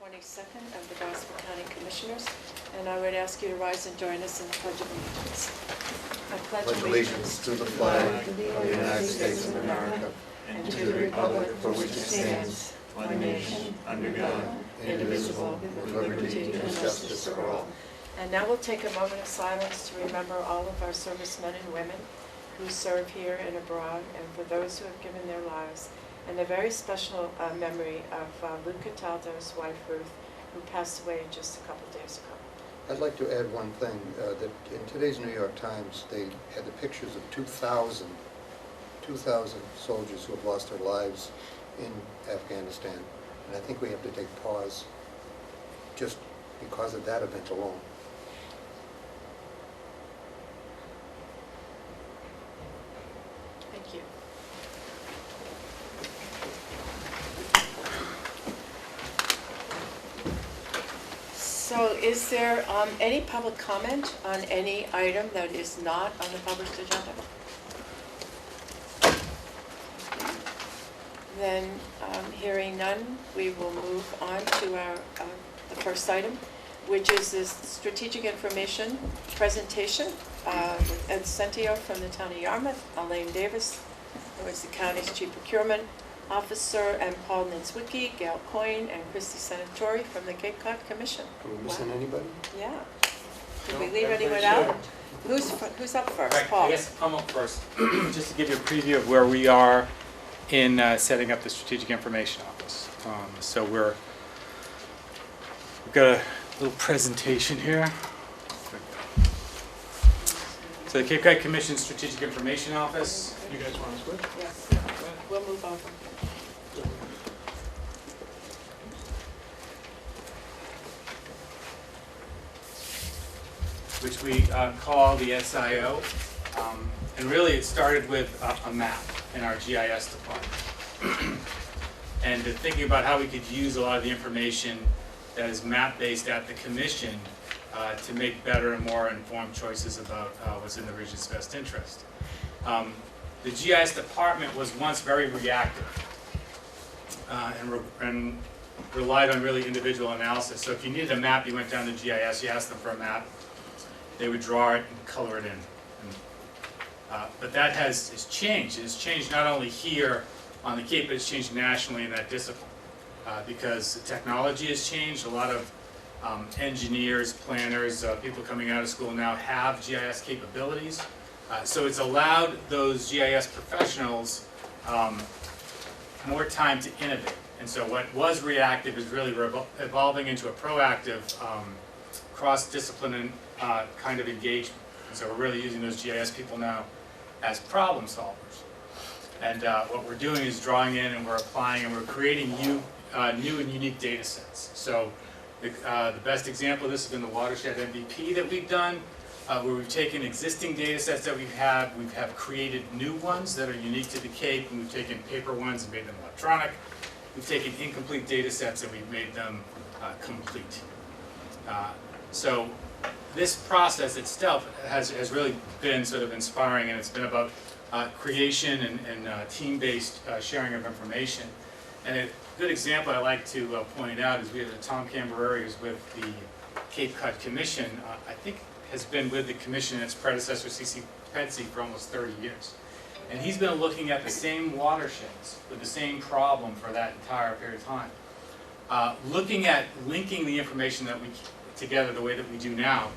22nd of the Barnstable County Commissioners, and I would ask you to rise and join us in the Pledge of Allegiance. I pledge allegiance to the flag of the United States of America and to the republic for which it stands, one nation, under God, indivisible, with liberty and justice for all. And now we'll take a moment of silence to remember all of our servicemen and women who serve here and abroad, and for those who have given their lives, and a very special memory of Luke Cataldo's wife, Ruth, who passed away just a couple days ago. I'd like to add one thing, that in today's New York Times, they had the pictures of 2,000 soldiers who have lost their lives in Afghanistan, and I think we have to take pause just because of that event alone. Thank you. So is there any public comment on any item that is not on the published agenda? Then, hearing none, we will move on to our the first item, which is this strategic information presentation with Ed Centio from the town of Yarmouth, Elaine Davis, who is the county's chief procurement officer, and Paul Ninswicki, Gail Coyne, and Christy Senatori from the Cape Cod Commission. Are we missing anybody? Yeah. Did we leave anyone out? Who's up first? Right, Paul? I guess I'm up first. Just to give you a preview of where we are in setting up the Strategic Information Office. So we've got a little presentation here. So the Cape Cod Commission Strategic Information Office. You guys want to switch? Yes. We'll move over. Which we call the SIO. And really it started with a map in our GIS department. And thinking about how we could use a lot of the information that is map-based at the commission to make better and more informed choices about what's in the region's best interest. The GIS department was once very reactive and relied on really individual analysis. So if you needed a map, you went down to GIS, you asked them for a map, they would draw it and color it in. But that has changed. It's changed not only here on the Cape, but it's changed nationally in that discipline. Because the technology has changed. A lot of engineers, planners, people coming out of school now have GIS capabilities. So it's allowed those GIS professionals more time to innovate. And so what was reactive is really evolving into a proactive, cross-discipline kind of engagement. And so we're really using those GIS people now as problem solvers. And what we're doing is drawing in and we're applying and we're creating new and unique data sets. So the best example of this has been the watershed MVP that we've done, where we've taken existing data sets that we have created new ones that are unique to the Cape, and we've taken paper ones and made them electronic. We've taken incomplete data sets and we've made them complete. So this process itself has really been sort of inspiring, and it's been about creation and team-based sharing of information. And a good example I like to point out is we have Tom Cambereri, who's with the Cape Cod Commission. I think has been with the commission and its predecessor, C.C. Petsy, for almost 30 years. And he's been looking at the same watersheds with the same problem for that entire period of time. Looking at linking the information that we together the way that we do now.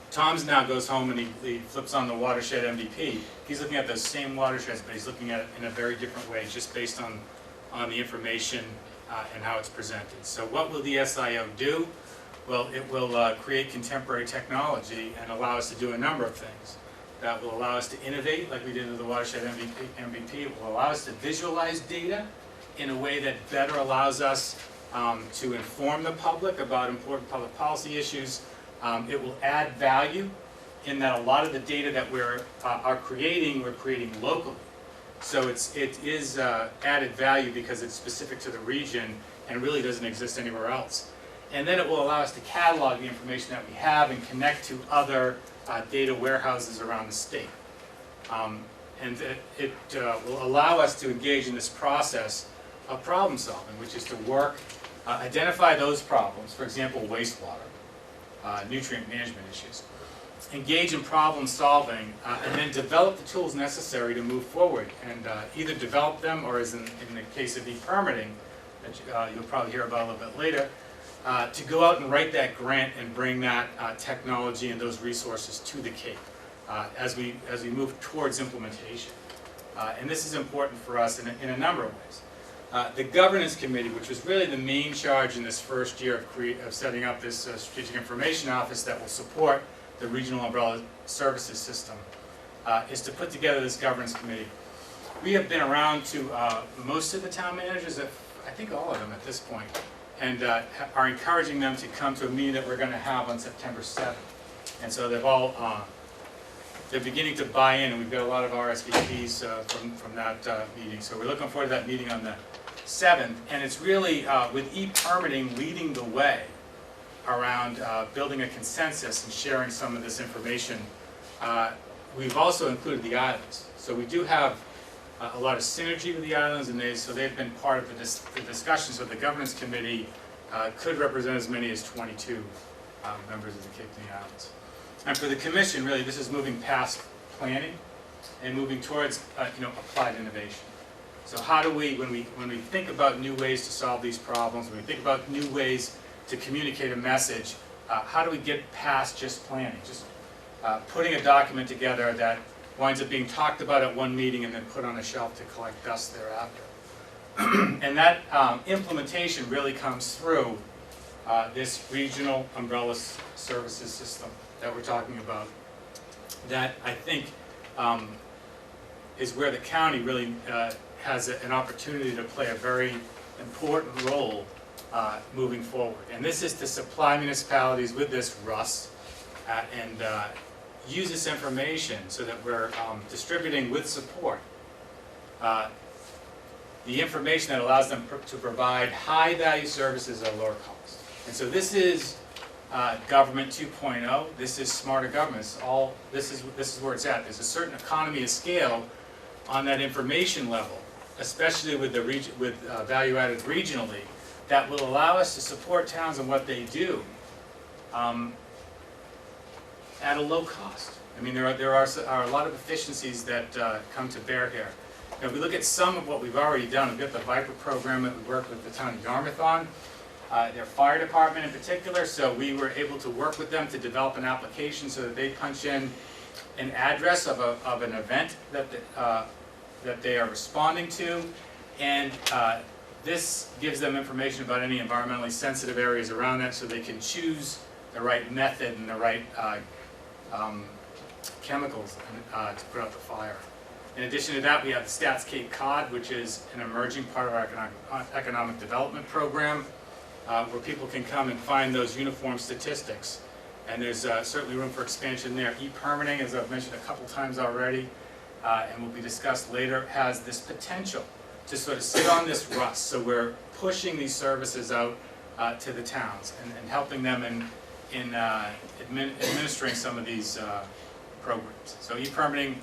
Tom's now goes home and he flips on the watershed MVP. He's looking at those same watersheds, but he's looking at it in a very different way, just based on the information and how it's presented. So what will the SIO do? Well, it will create contemporary technology and allow us to do a number of things. That will allow us to innovate, like we did with the watershed MVP. It will allow us to visualize data in a way that better allows us to inform the public about important public policy issues. It will add value in that a lot of the data that we're creating locally. So it is added value because it's specific to the region and really doesn't exist anywhere else. And then it will allow us to catalog the information that we have and connect to other data warehouses around the state. And it will allow us to engage in this process of problem solving, which is to work identify those problems, for example, wastewater, nutrient management issues, engage in problem solving, and then develop the tools necessary to move forward, and either develop them, or as in the case of e-permitting, that you'll probably hear about a little bit later, to go out and write that grant and bring that technology and those resources to the Cape as we move towards implementation. And this is important for us in a number of ways. The governance committee, which was really the main charge in this first year of setting up this strategic information office that will support the regional umbrella services system, is to put together this governance committee. We have been around to most of the town managers, I think all of them at this point, and are encouraging them to come to a meeting that we're going to have on September 7th. And so they've all, they're beginning to buy in, and we've got a lot of RSVPs from that meeting. So we're looking forward to that meeting on the 7th, and it's really with e-permitting leading the way around building a consensus and sharing some of this information. We've also included the islands. So we do have a lot of synergy with the islands, and they've been part of the discussion. So the governance committee could represent as many as 22 members of the Cape and the Islands. And for the commission, really, this is moving past planning and moving towards applied innovation. So how do we, when we think about new ways to solve these problems, when we think about new ways to communicate a message, how do we get past just planning, just putting a document together that winds up being talked about at one meeting and then put on a shelf to collect dust thereafter. And that implementation really comes through this regional umbrella services system that we're talking about, that I think is where the county really has an opportunity to play a very important role moving forward. And this is to supply municipalities with this RUS and use this information so that we're distributing with support the information that allows them to provide high-value services at a lower cost. And so this is government 2.0. This is smarter government. This is where it's at. There's a certain economy of scale on that information level, especially with value added regionally, that will allow us to support towns in what they do at a low cost. I mean, there are a lot of efficiencies that come to bear here. Now, if we look at some of what we've already done, we've got the Viper program that we worked with the town of Yarmouth on, their fire department in particular, so we were able to work with them to develop an application so that they punch in an address of an event that they are responding to, and this gives them information about any environmentally sensitive areas around that so they can choose the right method and the right chemicals to put out the fire. In addition to that, we have the Stats Cape Cod, which is an emerging part of our economic development program, where people can come and find those uniform statistics. And there's certainly room for expansion there. E-permitting, as I've mentioned a couple times already, and will be discussed later, has this potential to sort of sit on this rust. So we're pushing these services out to the towns and helping them in administering some of these programs. So e-permitting,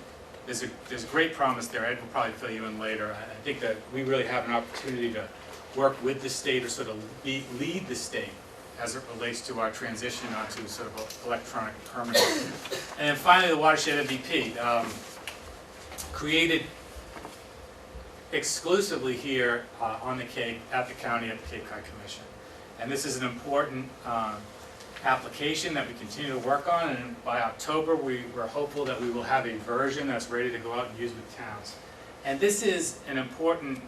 there's great promise there. Ed will probably fill you in later. I think that we really have an opportunity to work with the state, or sort of lead the state as it relates to our transition onto sort of electronic permitting. And then finally, the watershed MVP, created exclusively here on the Cape, at the county, at the Cape Cod Commission. And this is an important application that we continue to work on, and by October we're hopeful that we will have a version that's ready to go out and use with towns. And this is an important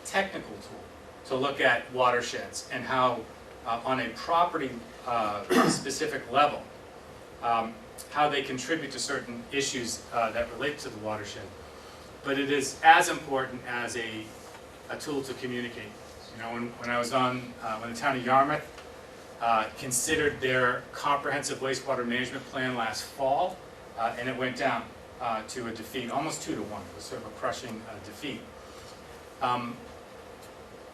technical tool to look at watersheds and how on a property specific level how they contribute to certain issues that relate to the watershed. But it is as important as a tool to communicate. You know, when I was on, when the town of Yarmouth considered their comprehensive wastewater management plan last fall, and it went down to a defeat, almost 2-1. It was sort of a crushing defeat.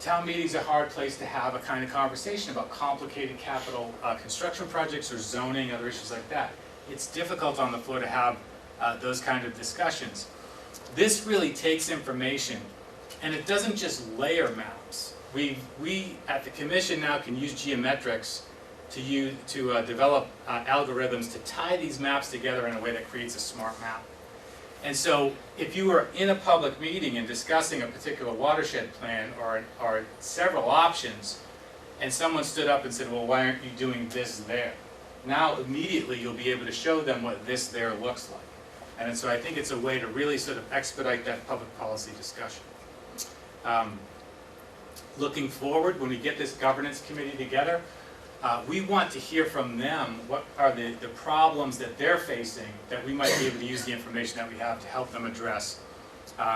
Town meetings are a hard place to have a kind of conversation about complicated capital construction projects or zoning, other issues like that. It's difficult on the floor to have those kind of discussions. This really takes information, and it doesn't just layer maps. we at the commission now can use geometrics to develop algorithms to tie these maps together in a way that creates a smart map. And so if you were in a public meeting and discussing a particular watershed plan or several options, and someone stood up and said, well, why aren't you doing this there? Now immediately you'll be able to show them what this there looks like. And so I think it's a way to really sort of expedite that public policy discussion. Looking forward, when we get this governance committee together, we want to hear from them what are the problems that they're facing that we might be able to use the information that we have to help them address.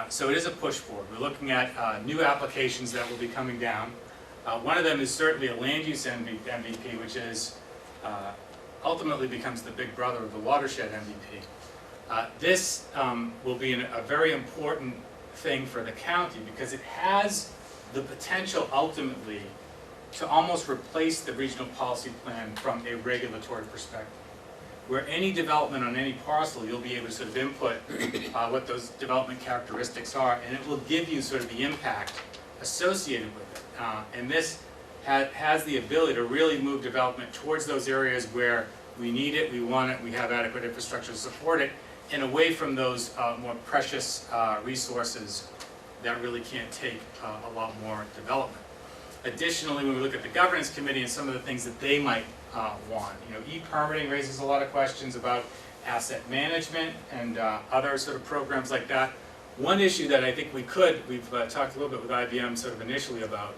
So it is a push forward. We're looking at new applications that will be coming down. One of them is certainly a land use MVP, which is ultimately becomes the big brother of the watershed MVP. This will be a very important thing for the county because it has the potential ultimately to almost replace the regional policy plan from a regulatory perspective. Where any development on any parcel, you'll be able to sort of input what those development characteristics are, and it will give you sort of the impact associated with it. And this has the ability to really move development towards those areas where we need it, we want it, we have adequate infrastructure to support it, and away from those more precious resources that really can't take a lot more development. Additionally, when we look at the governance committee and some of the things that they might want, e-permitting raises a lot of questions about asset management and other sort of programs like that. One issue that I think we've talked a little bit with IBM sort of initially about,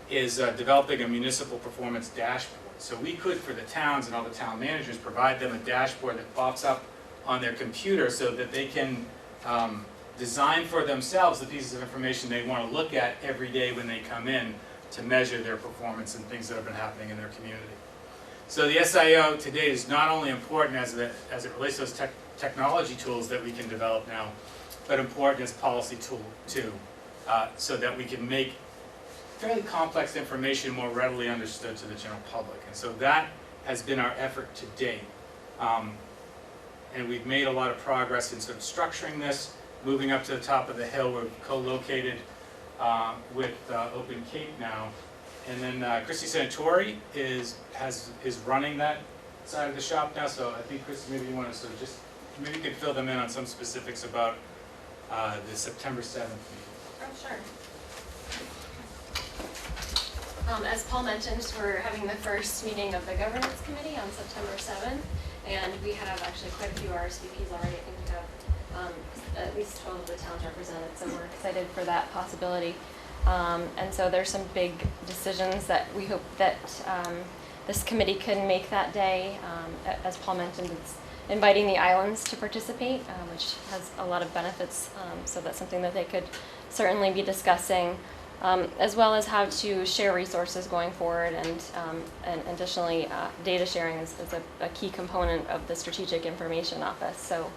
is developing a municipal performance dashboard. So we could, for the towns and all the town managers, provide them a dashboard that pops up on their computer so that they can design for themselves the pieces of information they want to look at every day when they come in to measure their performance and things that have been happening in their community. So the SIO today is not only important as it relates to those technology tools that we can develop now, but important as policy tool too, so that we can make fairly complex information more readily understood to the general public. And so that has been our effort to date. And we've made a lot of progress in sort of structuring this, moving up to the top of the hill. We're co-located with Open Cape now. And then Christy Santori is running that side of the shop now. So I think, Christy, maybe you want to sort of maybe you could fill them in on some specifics about the September 7th meeting. Oh, sure. As Paul mentioned, we're having the first meeting of the governance committee on September 7th, and we have actually quite a few RSVPs already. I think we have at least 12 of the towns represented, so we're excited for that possibility. And so there's some big decisions that we hope that this committee can make that day. As Paul mentioned, it's inviting the islands to participate, which has a lot of benefits, so that's something that they could certainly be discussing. As well as how to share resources going forward, and additionally, data sharing is a key component of the Strategic Information Office. So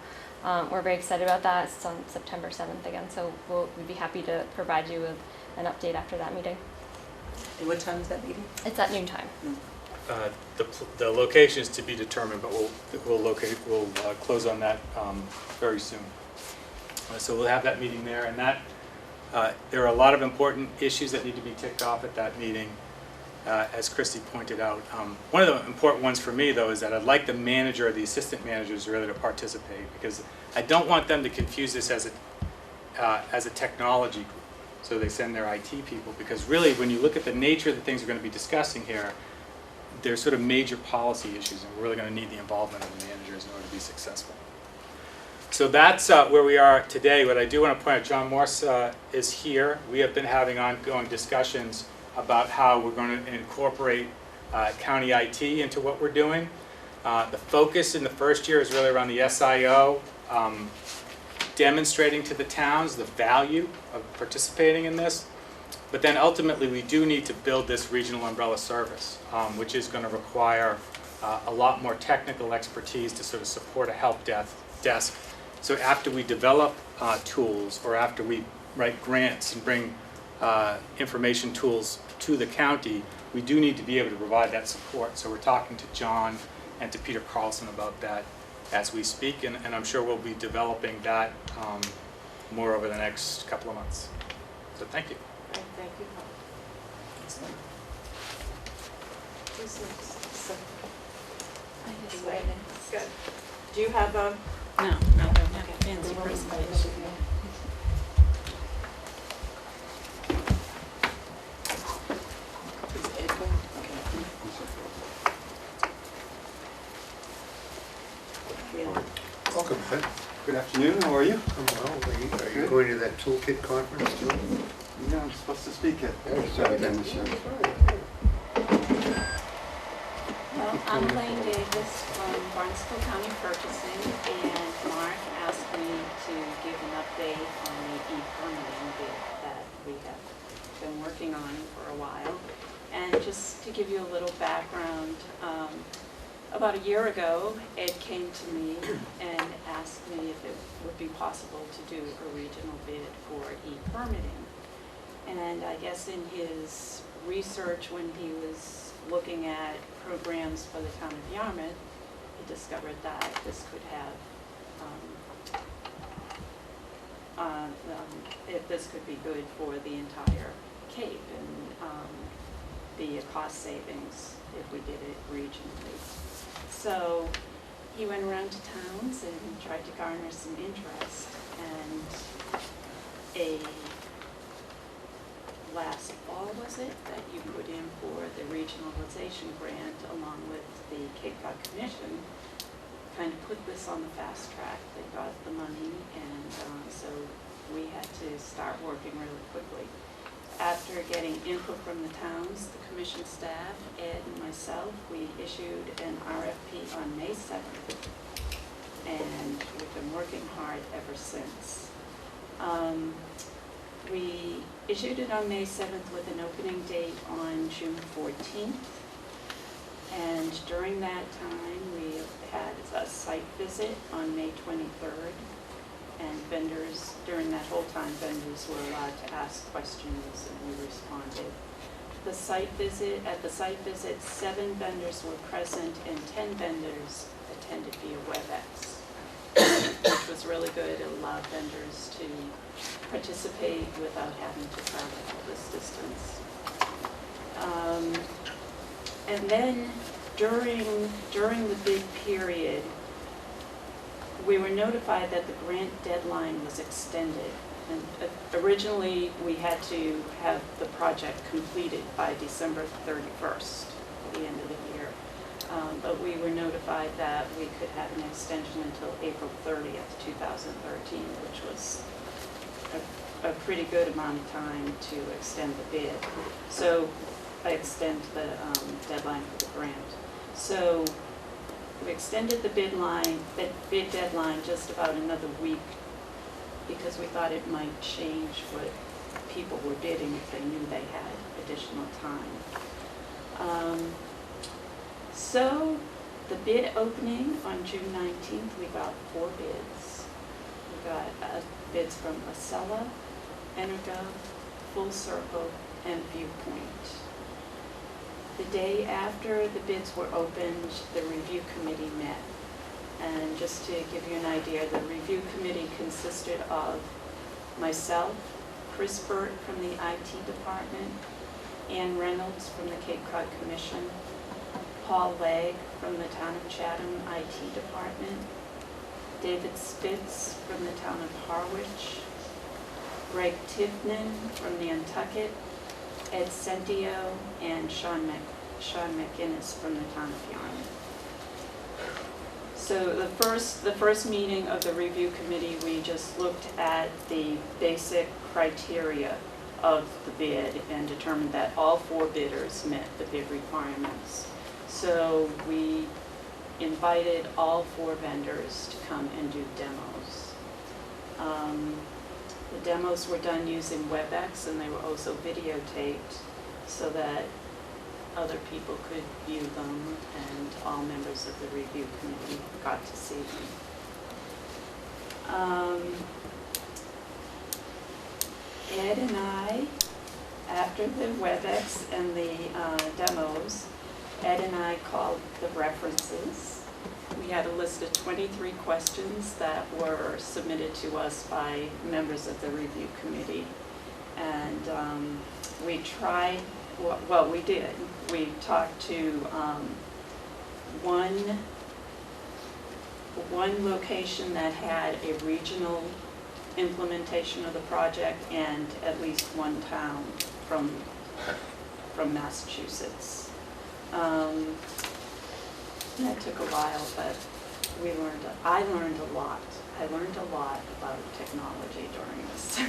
we're very excited about that. It's on September 7th again, so we'd be happy to provide you with an update after that meeting. And what time is that meeting? It's at noontime. The location is to be determined, but we'll close on that very soon. So we'll have that meeting there, and that. There are a lot of important issues that need to be ticked off at that meeting, as Christy pointed out. One of the important ones for me, though, is that I'd like the manager or the assistant managers really to participate, because I don't want them to confuse this as a technology group. So they send their IT people, because really, when you look at the nature of the things we're going to be discussing here, they're sort of major policy issues, and we're really going to need the involvement of the managers in order to be successful. So that's where we are today. What I do want to point out, John Morse is here. We have been having ongoing discussions about how we're going to incorporate county IT into what we're doing. The focus in the first year is really around the SIO, demonstrating to the towns the value of participating in this. But then ultimately we do need to build this regional umbrella service, which is going to require a lot more technical expertise to sort of support a help desk. So after we develop tools, or after we write grants and bring information tools to the county, we do need to be able to provide that support. So we're talking to John and to Peter Carlson about that as we speak, and I'm sure we'll be developing that more over the next couple of months. So thank you. Thank you, Paul. this one. Who's next? I just Right. waited. Good. Do you have, No, I don't have a fancy presentation. is Ed going? Okay. Welcome, Ed. Good afternoon, how are you? I'm well. Are you going to that toolkit conference too? Yeah, I'm supposed to speak at Yeah, again this year. Well, I'm Elaine Davis from Barnstable County Purchasing, and Mark asked me to give an update on the e-permitting bid that we have been working on for a while. And just to give you a little background, about a year ago, Ed came to me and asked me if it would be possible to do a regional bid for e-permitting. And I guess in his research, when he was looking at programs for the town of Yarmouth, he discovered that this could have, this could be good for the entire Cape and be a cost savings if we did it regionally. So he went around to towns and tried to garner some interest, and last fall, was it, that you put in for the regionalization grant along with the Cape Cod Commission, kind of put this on the fast track. They got the money, and so we had to start working really quickly. After getting input from the towns, the commission staff, Ed and myself, we issued an RFP on May 7th, and we've been working hard ever since. We issued it on May 7th with an opening date on June 14th. And during that time, we had a site visit on May 23rd. And vendors, during that whole time, vendors were allowed to ask questions and we responded. At the site visit, 7 vendors were present and 10 vendors attended via WebEx, which was really good. It allowed vendors to participate without having to travel all this distance. And then during the bid period, we were notified that the grant deadline was extended. And originally, we had to have the project completed by December 31st, the end of the year. But we were notified that we could have an extension until April 30th, 2013, which was a pretty good amount of time to extend the bid. So I extend the deadline for the grant. So we extended the bid deadline just about another week because we thought it might change what people were bidding if they knew they had additional time. So the bid opening on June 19th, we got 4 bids. We got bids from Acela, Energov, Full Circle, and Viewpoint. The day after the bids were opened, the review committee met. And just to give you an idea, the review committee consisted of myself, Chris Burt from the IT department, Ann Reynolds from the Cape Cod Commission, Paul Legg from the Town of Chatham IT department, David Spitz from the Town of Harwich, Greg Tifnin from Nantucket, Ed Centio, and Sean McInnes from the Town of Yarmouth. So the first meeting of the review committee, we just looked at the basic criteria of the bid and determined that all 4 bidders met the bid requirements. So we invited all 4 vendors to come and do demos. The demos were done using WebEx, and they were also videotaped so that other people could view them, and all members of the review committee got to see them. Ed and I, after the WebEx and the demos, Ed and I called the references. We had a list of 23 questions that were submitted to us by members of the review committee. And we tried Well, we did. We talked to one location that had a regional implementation of the project and at least one town from Massachusetts. That took a while, but I learned a lot. I learned a lot about technology during this.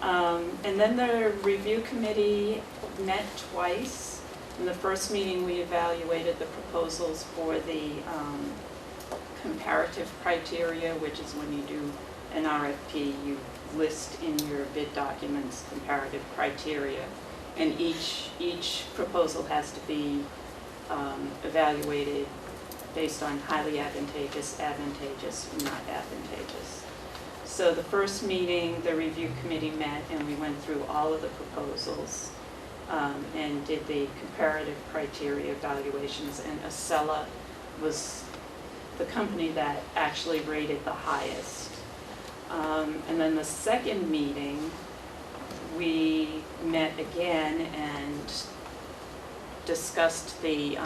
And then the review committee met twice. In the first meeting, we evaluated the proposals for the comparative criteria, which is when you do an RFP, you list in your bid documents comparative criteria. And each proposal has to be evaluated based on highly advantageous, advantageous, not advantageous. So the first meeting, the review committee met and we went through all of the proposals and did the comparative criteria evaluations, and Acela was the company that actually rated the highest. And then the second meeting, we met again and discussed the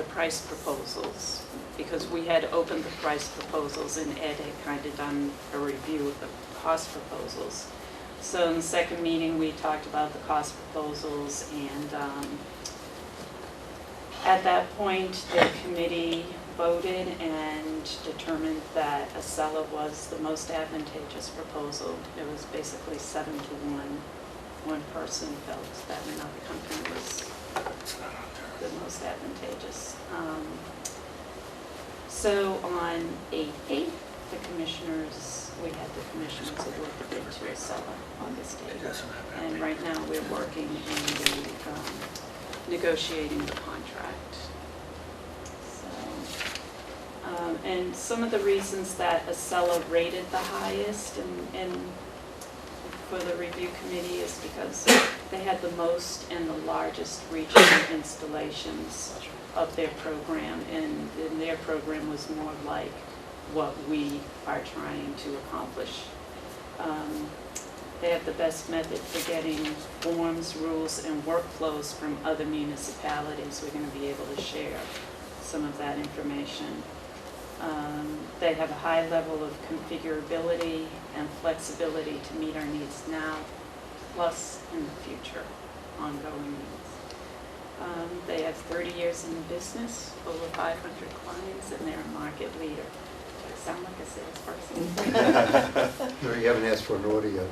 price proposals, because we had opened the price proposals and Ed had kind of done a review of the cost proposals. So in the second meeting, we talked about the cost proposals, and at that point, the committee voted and determined that Acela was the most advantageous proposal. It was basically 7-1. One person felt that another company was the most advantageous. So on 8/8, we had the commissioners award the bid to Acela, August 8th. And right now we're working in the, negotiating the contract. So, and some of the reasons that Acela rated the highest and for the review committee is because they had the most and the largest regional installations of their program, and their program was more like what we are trying to accomplish. They have the best method for getting forms, rules, and workflows from other municipalities. We're going to be able to share some of that information. They have a high level of configurability and flexibility to meet our needs now, plus in the future, ongoing needs. They have 30 years in business, over 500 clients, and they're a market leader. Do I sound like a salesperson? No, you haven't asked for an order yet.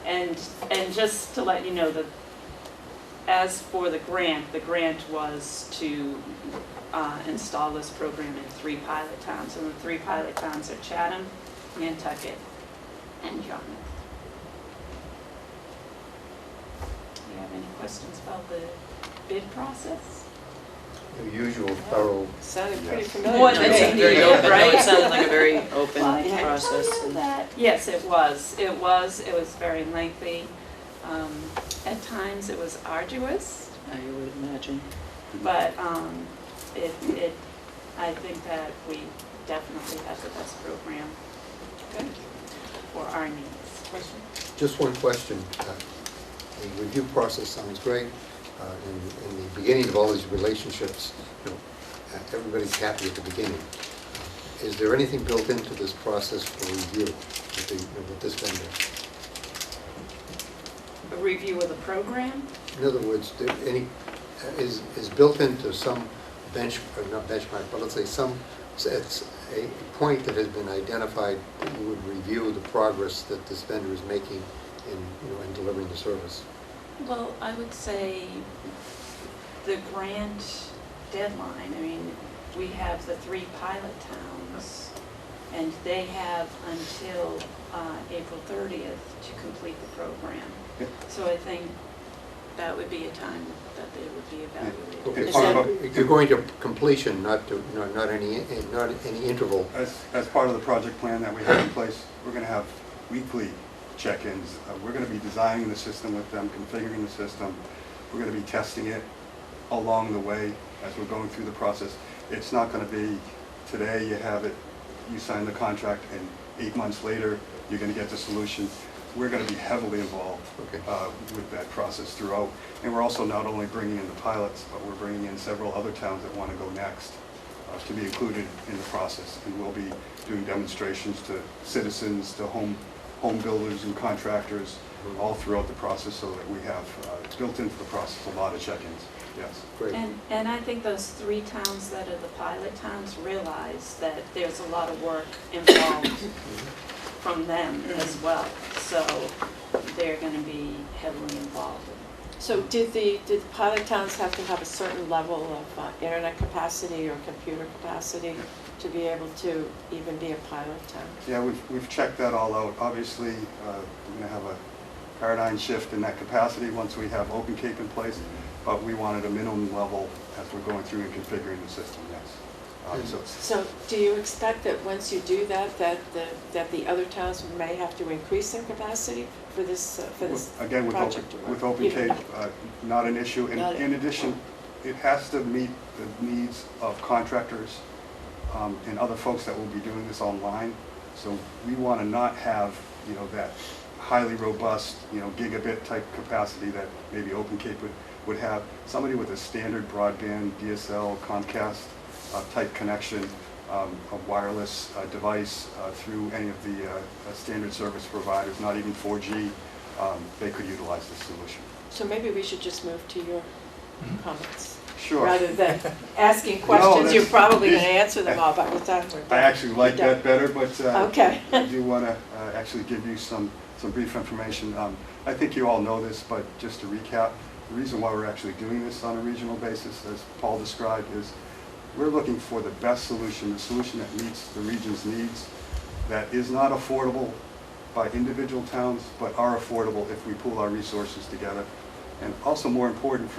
And just to let you know that as for the grant was to install this program in 3 pilot towns, and the 3 pilot towns are Chatham, Nantucket, and Yarmouth. Do you have any questions about the bid process? The usual thorough. Sounded pretty Yes. familiar. More to than me. they Very needed, open, no, right? it sounded like a very open Well, I can process. tell you that. Yes, it was. It was very lengthy. At times it was arduous, I would imagine. but I think that we definitely have the best program for our needs. Just one question. The review process sounds great. In the beginning of all these relationships, everybody's happy at the beginning. Is there anything built into this process for review with this vendor? A review of the program? In other words, is built into some not benchmark, but let's say it's a point that has been identified that you would review the progress that this vendor is making in delivering the service. Well, I would say the grant deadline, I mean, we have the 3 pilot towns, and they have until April 30th to complete the program. Yeah. So I think that would be a time that they would be evaluated. Okay, Is so that- you're going to completion, not any interval. As part of the project plan that we have in place, we're going to have weekly check-ins. We're going to be designing the system with them, configuring the system. We're going to be testing it along the way as we're going through the process. It's not going to be today you have it, you sign the contract, and 8 months later you're going to get the solution. we're going to be heavily involved Okay. with that process throughout. And we're also not only bringing in the pilots, but we're bringing in several other towns that want to go next to be included in the process. And we'll be doing demonstrations to citizens, to home builders and contractors, all throughout the process, so that we have built into the process a lot of check-ins. Yes. Great. And I think those 3 towns that are the pilot towns realize that there's a lot of work involved from them as well. So they're going to be heavily involved. So did the pilot towns have to have a certain level of internet capacity or computer capacity to be able to even be a pilot town? Yeah, we've checked that all out. Obviously, we're going to have a paradigm shift in that capacity once we have Open Cape in place, but we wanted a minimum level as we're going through and configuring the system, yes. So do you expect that once you do that, that the other towns may have to increase their capacity for this Again, project? with Open Cape, not an issue. And Not in addition, it has to meet the needs of contractors and other folks that will be doing this online. So we want to not have, that highly robust, gigabit type capacity that maybe Open Cape would have. Somebody with a standard broadband, DSL, Comcast type connection, a wireless device through any of the standard service providers, not even 4G, they could utilize this solution. So maybe we should just move to your comments. Sure. Rather than asking questions, that's- you're probably going to answer them all by the time we're done. I actually like You're that better, but Okay. I do want to actually give you some brief information. I think you all know this, but just to recap, the reason why we're actually doing this on a regional basis, as Paul described, is we're looking for the best solution, the solution that meets the region's needs, that is not affordable by individual towns, but are affordable if we pool our resources together. And also more important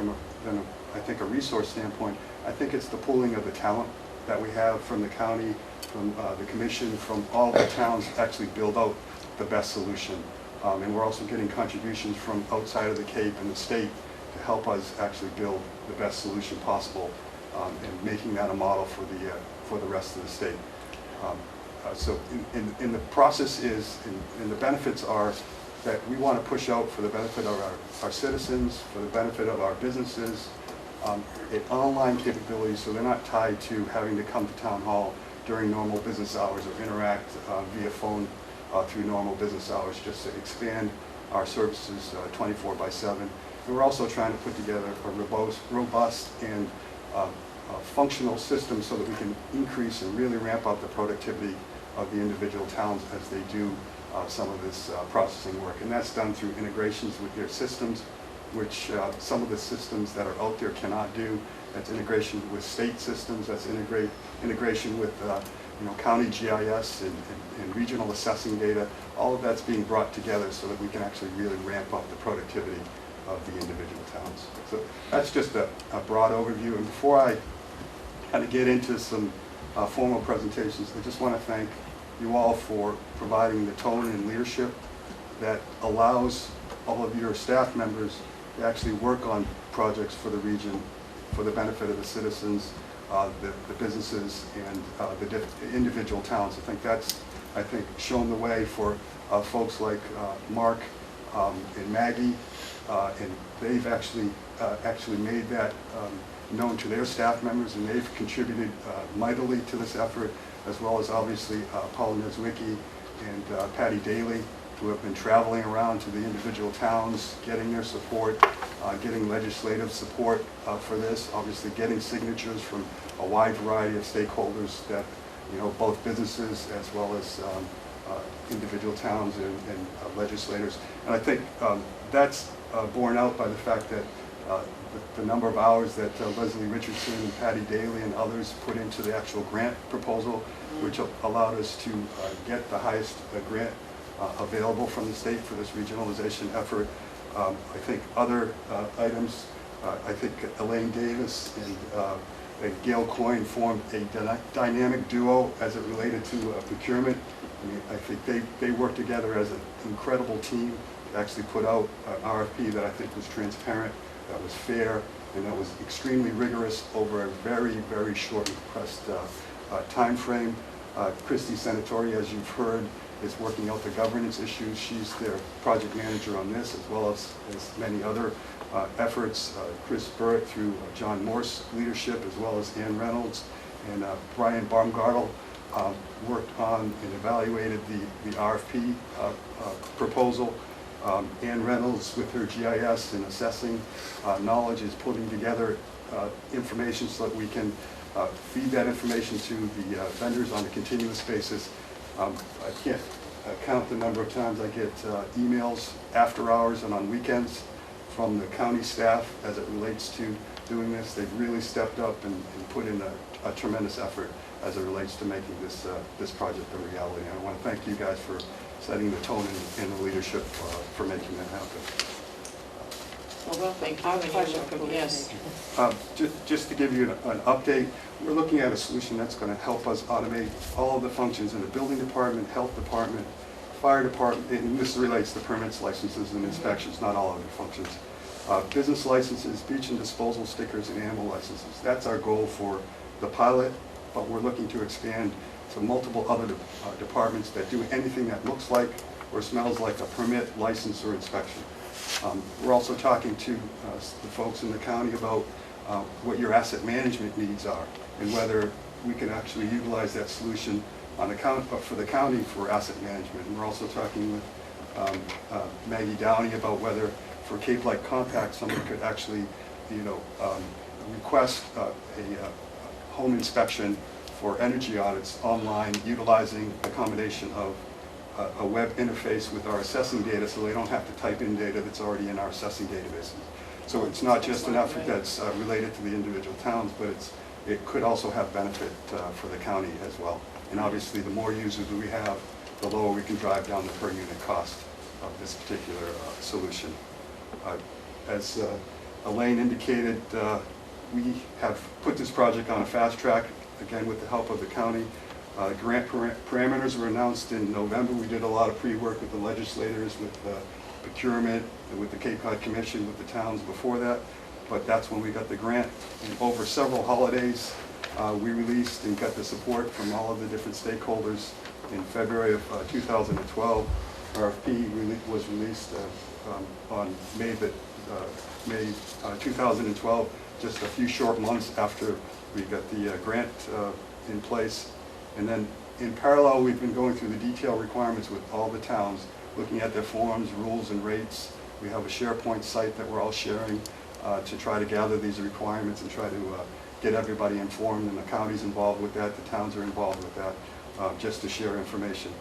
than I think a resource standpoint, I think it's the pooling of the talent that we have from the county, from the commission, from all the towns to actually build out the best solution. And we're also getting contributions from outside of the Cape and the state to help us actually build the best solution possible, and making that a model for the rest of the state. So in the process and the benefits are that we want to push out for the benefit of our citizens, for the benefit of our businesses, an online capability, so they're not tied to having to come to town hall during normal business hours or interact via phone through normal business hours, just to expand our services 24/7. And we're also trying to put together a robust and functional system so that we can increase and really ramp up the productivity of the individual towns as they do some of this processing work. And that's done through integrations with their systems, which some of the systems that are out there cannot do. That's integration with state systems, that's integration with county GIS and regional assessing data. All of that's being brought together so that we can actually really ramp up the productivity of the individual towns. So that's just a broad overview. And before I kind of get into some formal presentations, I just want to thank you all for providing the tone and leadership that allows all of your staff members to actually work on projects for the region, for the benefit of the citizens, the businesses, and the individual towns. I think that's shown the way for folks like Mark and Maggie, and they've actually made that known to their staff members, and they've contributed mightily to this effort, as well as obviously Paula Neswicki and Patty Daly, who have been traveling around to the individual towns, getting their support, getting legislative support for this, obviously getting signatures from a wide variety of stakeholders that, both businesses as well as individual towns and legislators. And I think that's borne out by the fact that the number of hours that Leslie Richardson and Patty Daly and others put into the actual grant proposal, which allowed us to get the highest grant available from the state for this regionalization effort. I think other items, I think Elaine Davis and Gail Coyne formed a dynamic duo as it related to procurement. I mean, I think they worked together as an incredible team to actually put out an RFP that I think was transparent, that was fair, and that was extremely rigorous over a very, very short, compressed time frame. Christy Senatori, as you've heard, is working out the governance issues. She's their project manager on this, as well as many other efforts. Chris Burrett, through John Morse leadership, as well as Ann Reynolds and Brian Baumgartel, worked on and evaluated the RFP proposal. Ann Reynolds, with her GIS and assessing knowledge, is putting together information so that we can feed that information to the vendors on a continuous basis. I can't count the number of times I get emails after hours and on weekends from the county staff as it relates to doing this. They've really stepped up and put in a tremendous effort as it relates to making this project a reality. And I want to thank you guys for setting the tone and the leadership for making that happen. Well, thank you. Our pleasure. Yes. Just to give you an update, we're looking at a solution that's going to help us automate all of the functions in the building department, health department, fire department, and this relates to permits, licenses, and inspections, not all other functions. Business licenses, beach and disposal stickers, and animal licenses. That's our goal for the pilot, but we're looking to expand to multiple other departments that do anything that looks like or smells like a permit, license, or inspection. We're also talking to the folks in the county about what your asset management needs are and whether we can actually utilize that solution on for the county for asset management. And we're also talking with Maggie Downey about whether for Cape Light Compact someone could actually, request a home inspection for energy audits online, utilizing a combination of a web interface with our assessing data, so they don't have to type in data that's already in our assessing databases. So it's not just an effort that's related to the individual towns, but it could also have benefit for the county as well. And obviously, the more users we have, the lower we can drive down the per unit cost of this particular solution. As Elaine indicated, we have put this project on a fast track, again with the help of the county. Grant parameters were announced in November. We did a lot of pre-work with the legislators, with procurement, with the Cape Cod Commission, with the towns before that. But that's when we got the grant. And over several holidays, we released and got the support from all of the different stakeholders. In February of 2012, RFP was released on May 2012, just a few short months after we got the grant in place. And then in parallel, we've been going through the detailed requirements with all the towns, looking at their forms, rules, and rates. We have a SharePoint site that we're all sharing to try to gather these requirements and try to get everybody informed, and the county's involved with that, the towns are involved with that, just to share information.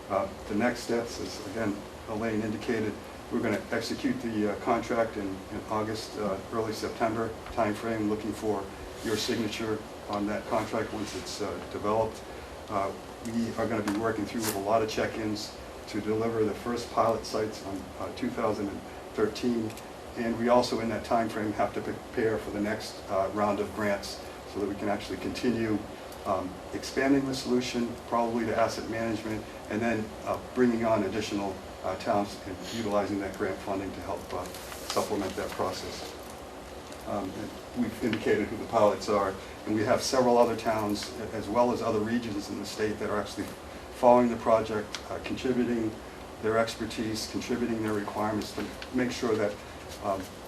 The next steps, as again Elaine indicated, we're going to execute the contract in August, early September timeframe, looking for your signature on that contract once it's developed. We are going to be working through with a lot of check-ins to deliver the first pilot sites on 2013, and we also in that time frame have to prepare for the next round of grants so that we can actually continue expanding the solution, probably to asset management, and then bringing on additional towns and utilizing that grant funding to help supplement that process. We've indicated who the pilots are, and we have several other towns as well as other regions in the state that are actually following the project, contributing their expertise, contributing their requirements to make sure that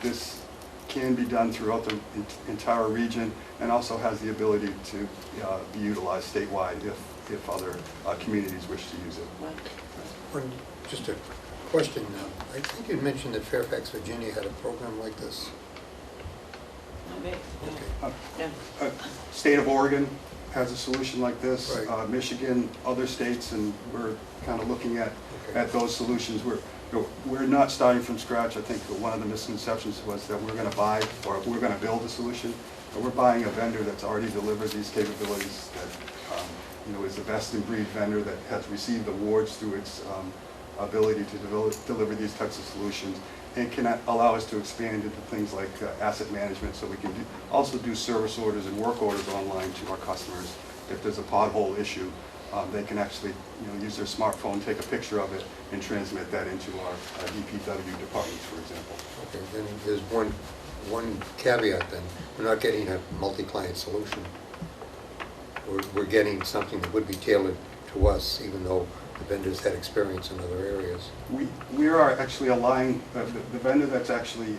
this can be done throughout the entire region, and also has the ability to be utilized statewide if other communities wish to use it. Just a question. I think you mentioned that Fairfax, Virginia had a program like this. State of Oregon has a solution like this. Right. Michigan, other states, and we're kind of looking at those solutions. We're not starting from scratch. I think one of the misconceptions was that we're going to buy or we're going to build a solution, but we're buying a vendor that's already delivered these capabilities, that is the best in breed vendor that has received awards through its ability to deliver these types of solutions, and can allow us to expand into things like asset management, so we can also do service orders and work orders online to our customers. If there's a pothole issue, they can actually use their smartphone, take a picture of it, and transmit that into our DPW departments, for example. Okay, then there's one caveat then. We're not getting a multi-client solution. we're getting something that would be tailored to us, even though the vendors had experience in other areas. We are actually aligning, the vendor that's actually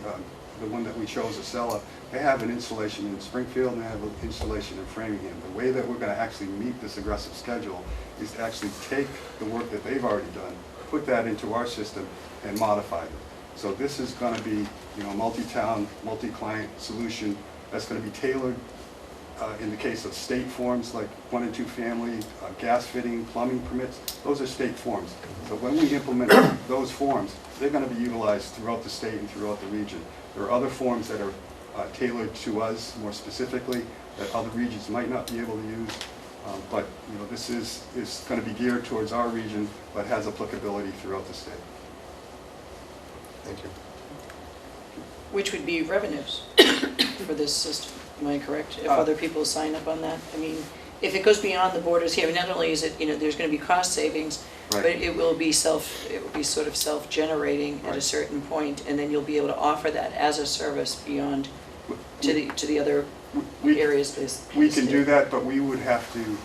the one that we chose, Acela, they have an installation in Springfield and they have an installation in Framingham. The way that we're going to actually meet this aggressive schedule is to actually take the work that they've already done, put that into our system and modify it. So this is going to be, multi-town, multi-client solution that's going to be tailored in the case of state forms like 1 and 2 family, gas fitting, plumbing permits. Those are state forms. So when we implement those forms, they're going to be utilized throughout the state and throughout the region. There are other forms that are tailored to us more specifically that other regions might not be able to use. But this is going to be geared towards our region, but has applicability throughout the state. Thank you. Which would be revenues for this system, am I correct? If other people sign up on that? I mean, if it goes beyond the borders here, not only is it, there's going to be cost savings, but Right. it will be sort of self-generating at a Right. certain point, and then you'll be able to offer that as a service beyond to the other We- areas. We can do that, but we would have to,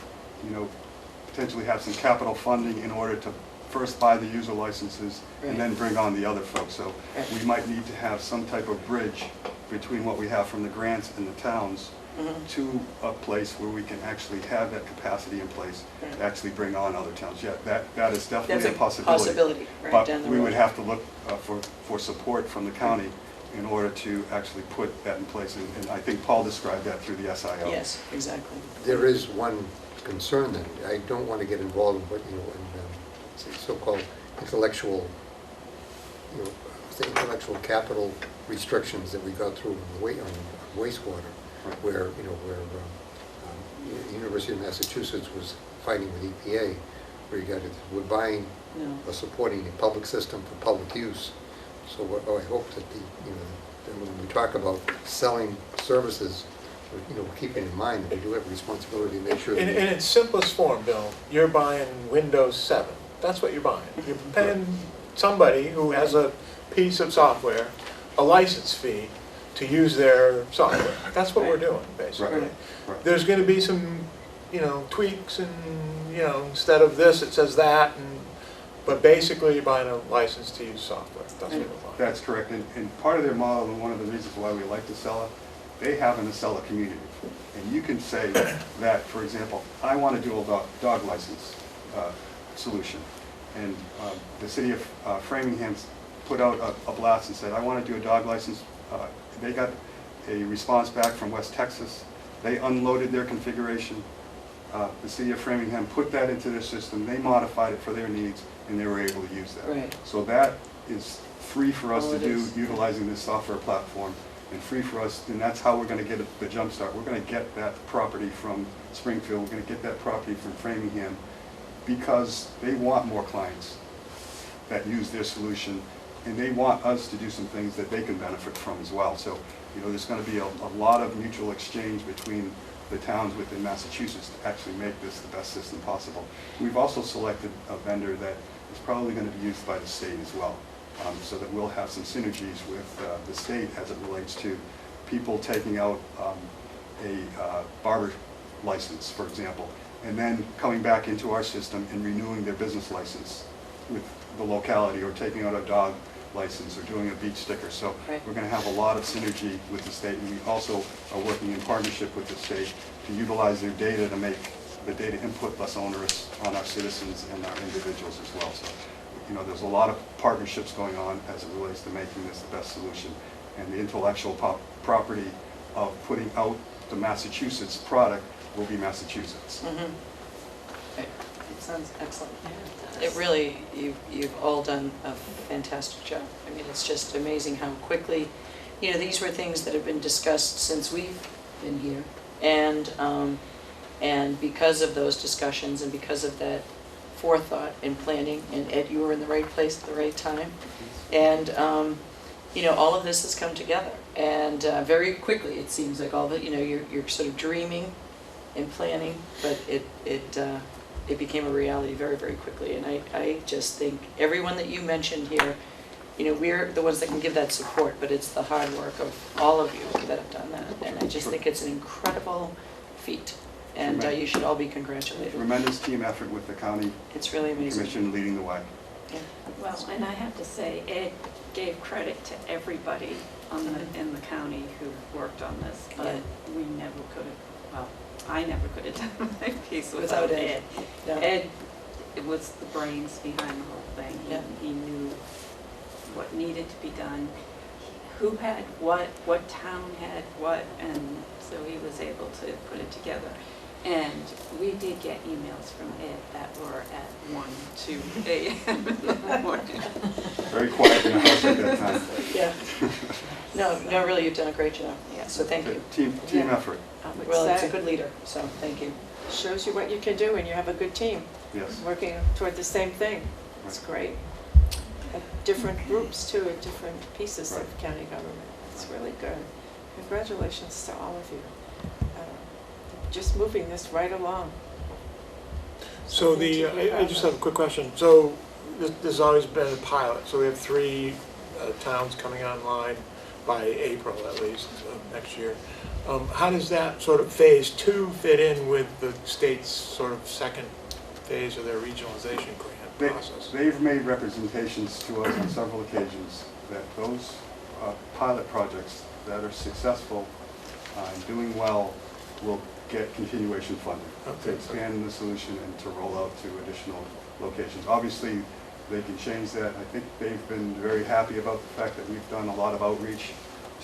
potentially have some capital funding in order to first buy the user licenses Right. and then bring on the other folks. So Right. we might need to have some type of bridge between what we have from the grants and the towns Mhm. to a place where we can actually have that capacity in place Right. to actually bring on other towns. Yeah, that is That's definitely a possibility. possibility, right But down the we would road. have to look for support from the county in order to actually put that in place. And I think Paul described that through the SIO. Yes, exactly. There is one concern then. I don't want to get involved in what, in so-called intellectual, the intellectual capital restrictions that we got through on wastewater, Right. where, University of Massachusetts was fighting with EPA, where we're buying No. or supporting a public system for public use. So I hope that that when we talk about selling services, we're keeping in mind that we do have a responsibility to make sure that In its simplest form, Bill, you're buying Windows 7. That's what you're buying. You're paying somebody who has a piece of software, a license fee to use their software. That's what we're doing, basically. Right. Right. There's going to be some, tweaks and, instead of this, it says that, but basically you're buying a license to use software. That's what we're buying. That's correct. And part of their model, and one of the reasons why we like Acela, they have an Acela community. And you can say that, for example, I want a dual dog license solution. And the city of Framingham put out a blast and said, I want to do a dog license. They got a response back from West Texas. They unloaded their configuration. The city of Framingham put that into their system. They modified it for their needs, and they were able to use that. Right. So that is free for us Oh, to it do, is. utilizing this software platform, and free for us, and that's how we're going to get the jump start. We're going to get that property from Springfield, we're going to get that property from Framingham, because they want more clients that use their solution, and they want us to do some things that they can benefit from as well. So, there's going to be a lot of mutual exchange between the towns within Massachusetts to actually make this the best system possible. We've also selected a vendor that is probably going to be used by the state as well, so that we'll have some synergies with the state as it relates to people taking out a barber license, for example, and then coming back into our system and renewing their business license with the locality, or taking out a dog license, or doing a beach sticker. So Right. we're going to have a lot of synergy with the state, and we also are working in partnership with the state to utilize their data to make the data input less onerous on our citizens and our individuals as well. So, there's a lot of partnerships going on as it relates to making this the best solution. And the intellectual property of putting out the Massachusetts product will be Massachusetts. Mhm. Right. It sounds excellent. It really, you've all done a fantastic job. I mean, it's just amazing how quickly, these were things that have been discussed since we've been here. And because of those discussions and because of that forethought and planning, and Ed, you were in the right place at the right time. And, all of this has come together. And very quickly, it seems like all of it, you're sort of dreaming and planning, but it became a reality very, very quickly. And I just think everyone that you mentioned here, we're the ones that can give that support, but it's the hard work of all of you that have done that. And I just think it's an incredible feat. And you should all be congratulated. Tremendous team effort with the county It's really amazing. commission leading the way. Yeah. Well, and I have to say, Ed gave credit to everybody in the county who worked on this, but Yeah. we never could have, well, I never could have done my piece Without without Ed. Ed. No. Ed, it was the brains behind the whole thing. Yeah. He knew what needed to be done, who had what town had what, and so he was able to put it together. And we did get emails from Ed that were at 1, 2 a.m. in the morning. Very quiet in the house at that time. Yeah. No, really, you've done a great job. Yeah. So thank you. Team Yeah. effort, I would Well, it's a say. good leader, so thank you. Shows you what you can do when you have a good team, yes. working toward the same thing. It's great. At different groups too, at different pieces of county government. It's really good. Congratulations to all of you. Just moving this right along. So Something to be I proud just of. have a quick question. So this has always been a pilot, so we have 3 towns coming online by April at least next year. How does that sort of phase 2 fit in with the state's sort of second phase of their regionalization grant process? They've made representations to us on several occasions that those pilot projects that are successful and doing well will get continuation funding to Okay. expand the solution and to roll out to additional locations. Obviously, they can change that. I think they've been very happy about the fact that we've done a lot of outreach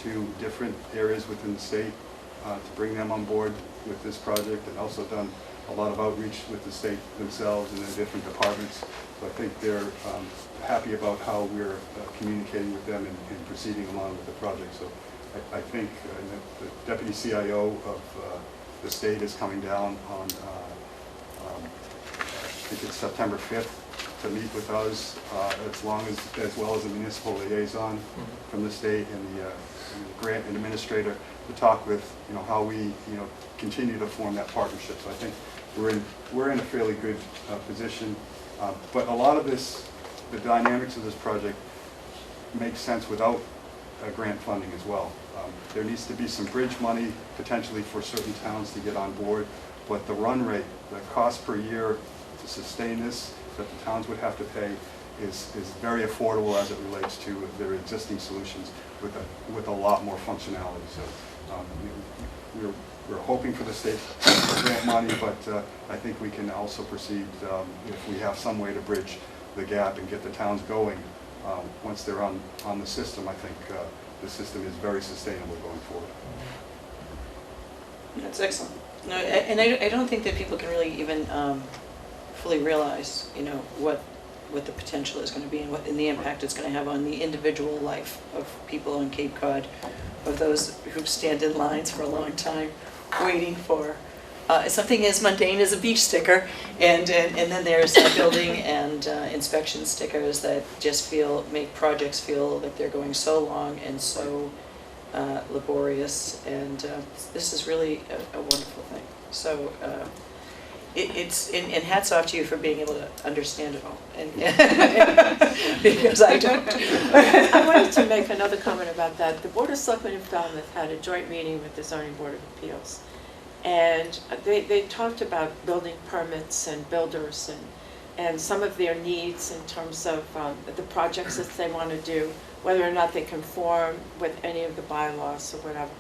to different areas within the state to bring them on board with this project, and also done a lot of outreach with the state themselves and the different departments. So I think they're happy about how we're communicating with them and proceeding along with the project. So I think the deputy CIO of the state is coming down on, I think it's September 5th, to meet with us, as well as the municipal liaison from the state and the grant administrator, to talk with, how we, continue to form that partnership. So I think we're in a fairly good position. But a lot of this, the dynamics of this project makes sense without grant funding as well. There needs to be some bridge money potentially for certain towns to get on board, but the run rate, the cost per year to sustain this that the towns would have to pay is very affordable as it relates to their existing solutions with a lot more functionality. So we're hoping for the state grant money, but I think we can also proceed if we have some way to bridge the gap and get the towns going. Once they're on the system, I think the system is very sustainable going forward. That's excellent. No, and I don't think that people can really even fully realize, what the potential is going to be and the impact it's going to have on the individual life of people on Cape Cod, of those who stand in lines for a long time waiting for something as mundane as a beach sticker, and then there's building and inspection stickers that just make projects feel like they're going so long and so laborious, and this is really a wonderful thing. So it's and hats off to you for being able to understand it all, and because I don't. I wanted to make another comment about that. The Board of Selectmen in Falmouth had a joint meeting with the Zoning Board of Appeals. And they talked about building permits and builders and some of their needs in terms of the projects that they want to do, whether or not they conform with any of the bylaws or whatever.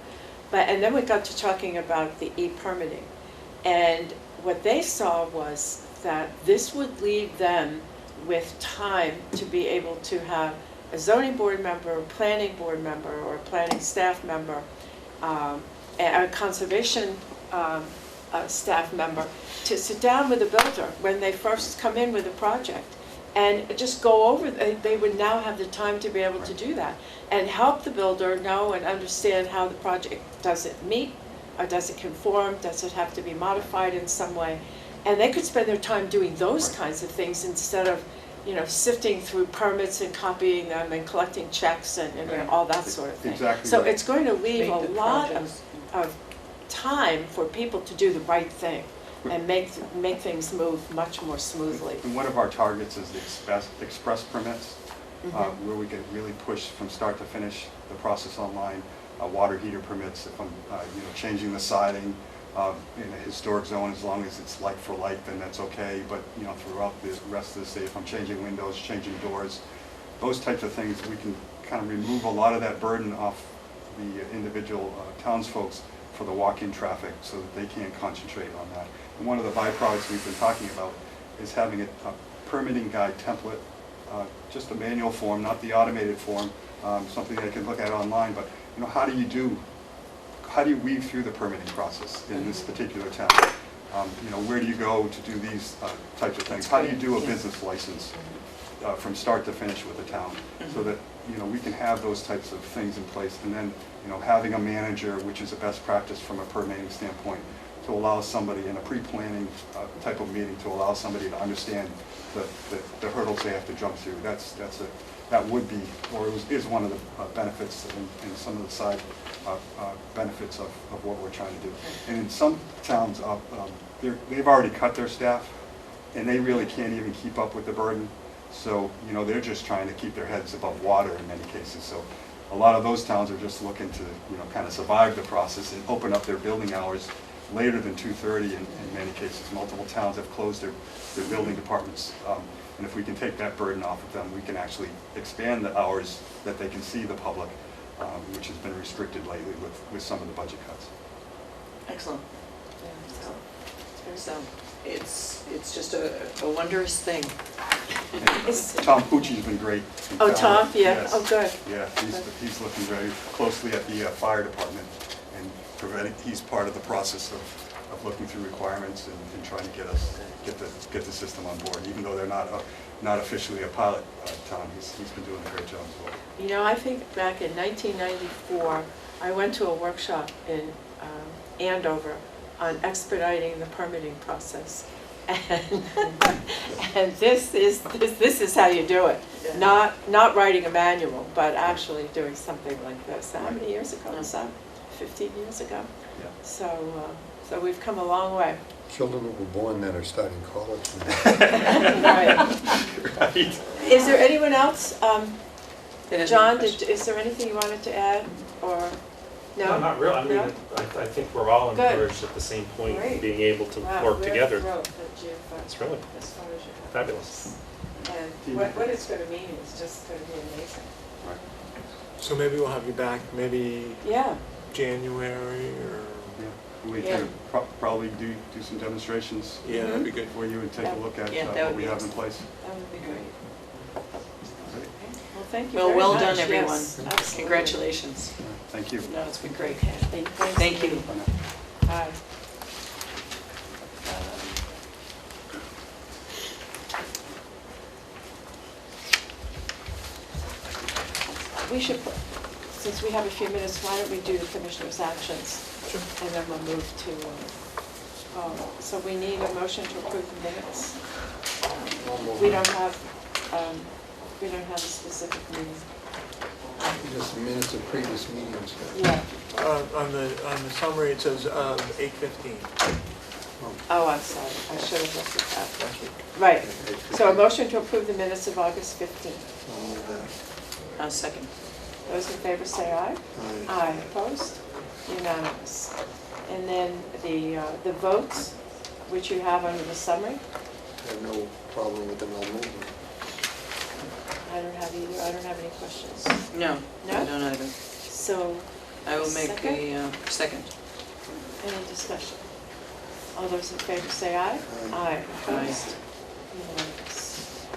And then we got to talking about the e-permitting. And what they saw was that this would leave them with time to be able to have a zoning board member, a planning board member, or a planning staff member, a conservation staff member, to sit down with the builder when they first come in with a project and just go over. They would now have the time to be able to do that and help the builder know and understand how the project, does it meet or does it conform, does it have to be modified in some way, and they could spend their time doing those kinds of things instead of sifting through permits and copying them and collecting checks and all that sort of thing. Exactly. So it's going to leave Make a the lot projects. of time for people to do the right thing and make things move much more smoothly. And one of our targets is the express permits, where we can really push from start to finish the process online. Water heater permits, if I'm changing the siding, in a historic zone, as long as it's like for like, then that's okay. But, you know, throughout the rest of the state, if I'm changing windows, changing doors, those types of things, we can kind of remove a lot of that burden off the individual townsfolks for the walk-in traffic so that they can't concentrate on that. And one of the byproducts we've been talking about is having a permitting guide template, just a manual form, not the automated form, something they can look at online, but you know, how do you weave through the permitting process in this particular town? You know, where do you go to do these types of things? How do you do a business license from start to finish with the town? So that, you know, we can have those types of things in place, and then, you know, having a manager, which is a best practice from a permitting standpoint, to allow somebody in a pre-planning type of meeting to allow somebody to understand the hurdles they have to jump through. That would be, or is one of the benefits and some of the side benefits of what we're trying to do. And in some towns, they've already cut their staff, and they really can't even keep up with the burden. So, you know, they're just trying to keep their heads above water in many cases. So a lot of those towns are just looking to, you know, kind of survive the process and open up their building hours later than 2:30 in many cases. Multiple towns have closed their building departments. And if we can take that burden off of them, we can actually expand the hours that they can see the public, which has been restricted lately with some of the budget cuts. Excellent. So it's just a wondrous thing. Tom Pucci's been great. Oh, Tom, yeah, Yes. oh, good. Yeah, he's looking very closely at the fire department, and he's part of the process of looking through requirements and trying to get the system on board. Even though they're not officially a pilot, Tom, he's been doing a great job as well. You know, I think back in 1994, I went to a workshop in Andover on expediting the permitting process. And this is how you do it. Yeah. Not writing a manual, but actually doing something like this. How many years ago was that? 15 years ago? Yeah. So we've come a long way. Children that were born then are starting college now. Right. Is there anyone else? That has John, any questions? is there anything you wanted to add, or? No, not really. I mean, No? I think we're all Good. encouraged at the same point, Great. in being able to Wow, work we're together. thrilled that you've, It's really as far as you have. fabulous. And what it's going to mean is just going to be amazing. Right. So maybe we'll have you back, maybe Yeah. January or, Yeah. We Yeah. can probably do some demonstrations yeah, that'd be good. for you and take a look at Yeah, that what would we be have in place. That would be great. Well, thank you Well, very well much. done, everyone. Yes, absolutely. Congratulations. Thank you. No, it's been great. Thanks. Thank you. Bye now. Bye. We should, since we have a few minutes, why don't we do the commissioner's actions? Sure. And then we'll move to, so we need a motion to approve the minutes. We don't have a specific meening. Just minutes of previous meetings. Yeah. On the summary, it says 8:15 Oh, I'm sorry. I should have looked at that. last week. Right. So a motion to approve the minutes of August 15th. I'll move that. Second. Those in favor say aye. Aye. Aye. Opposed? Unanimous. And then the votes, which you have under the summary. I have no problem with them, I'll move them. I don't have either. I don't have any questions. No, No? I don't either. So, I will make Second? a second. any discussion? All those in favor say aye. Aye. Opposed? Unanimous.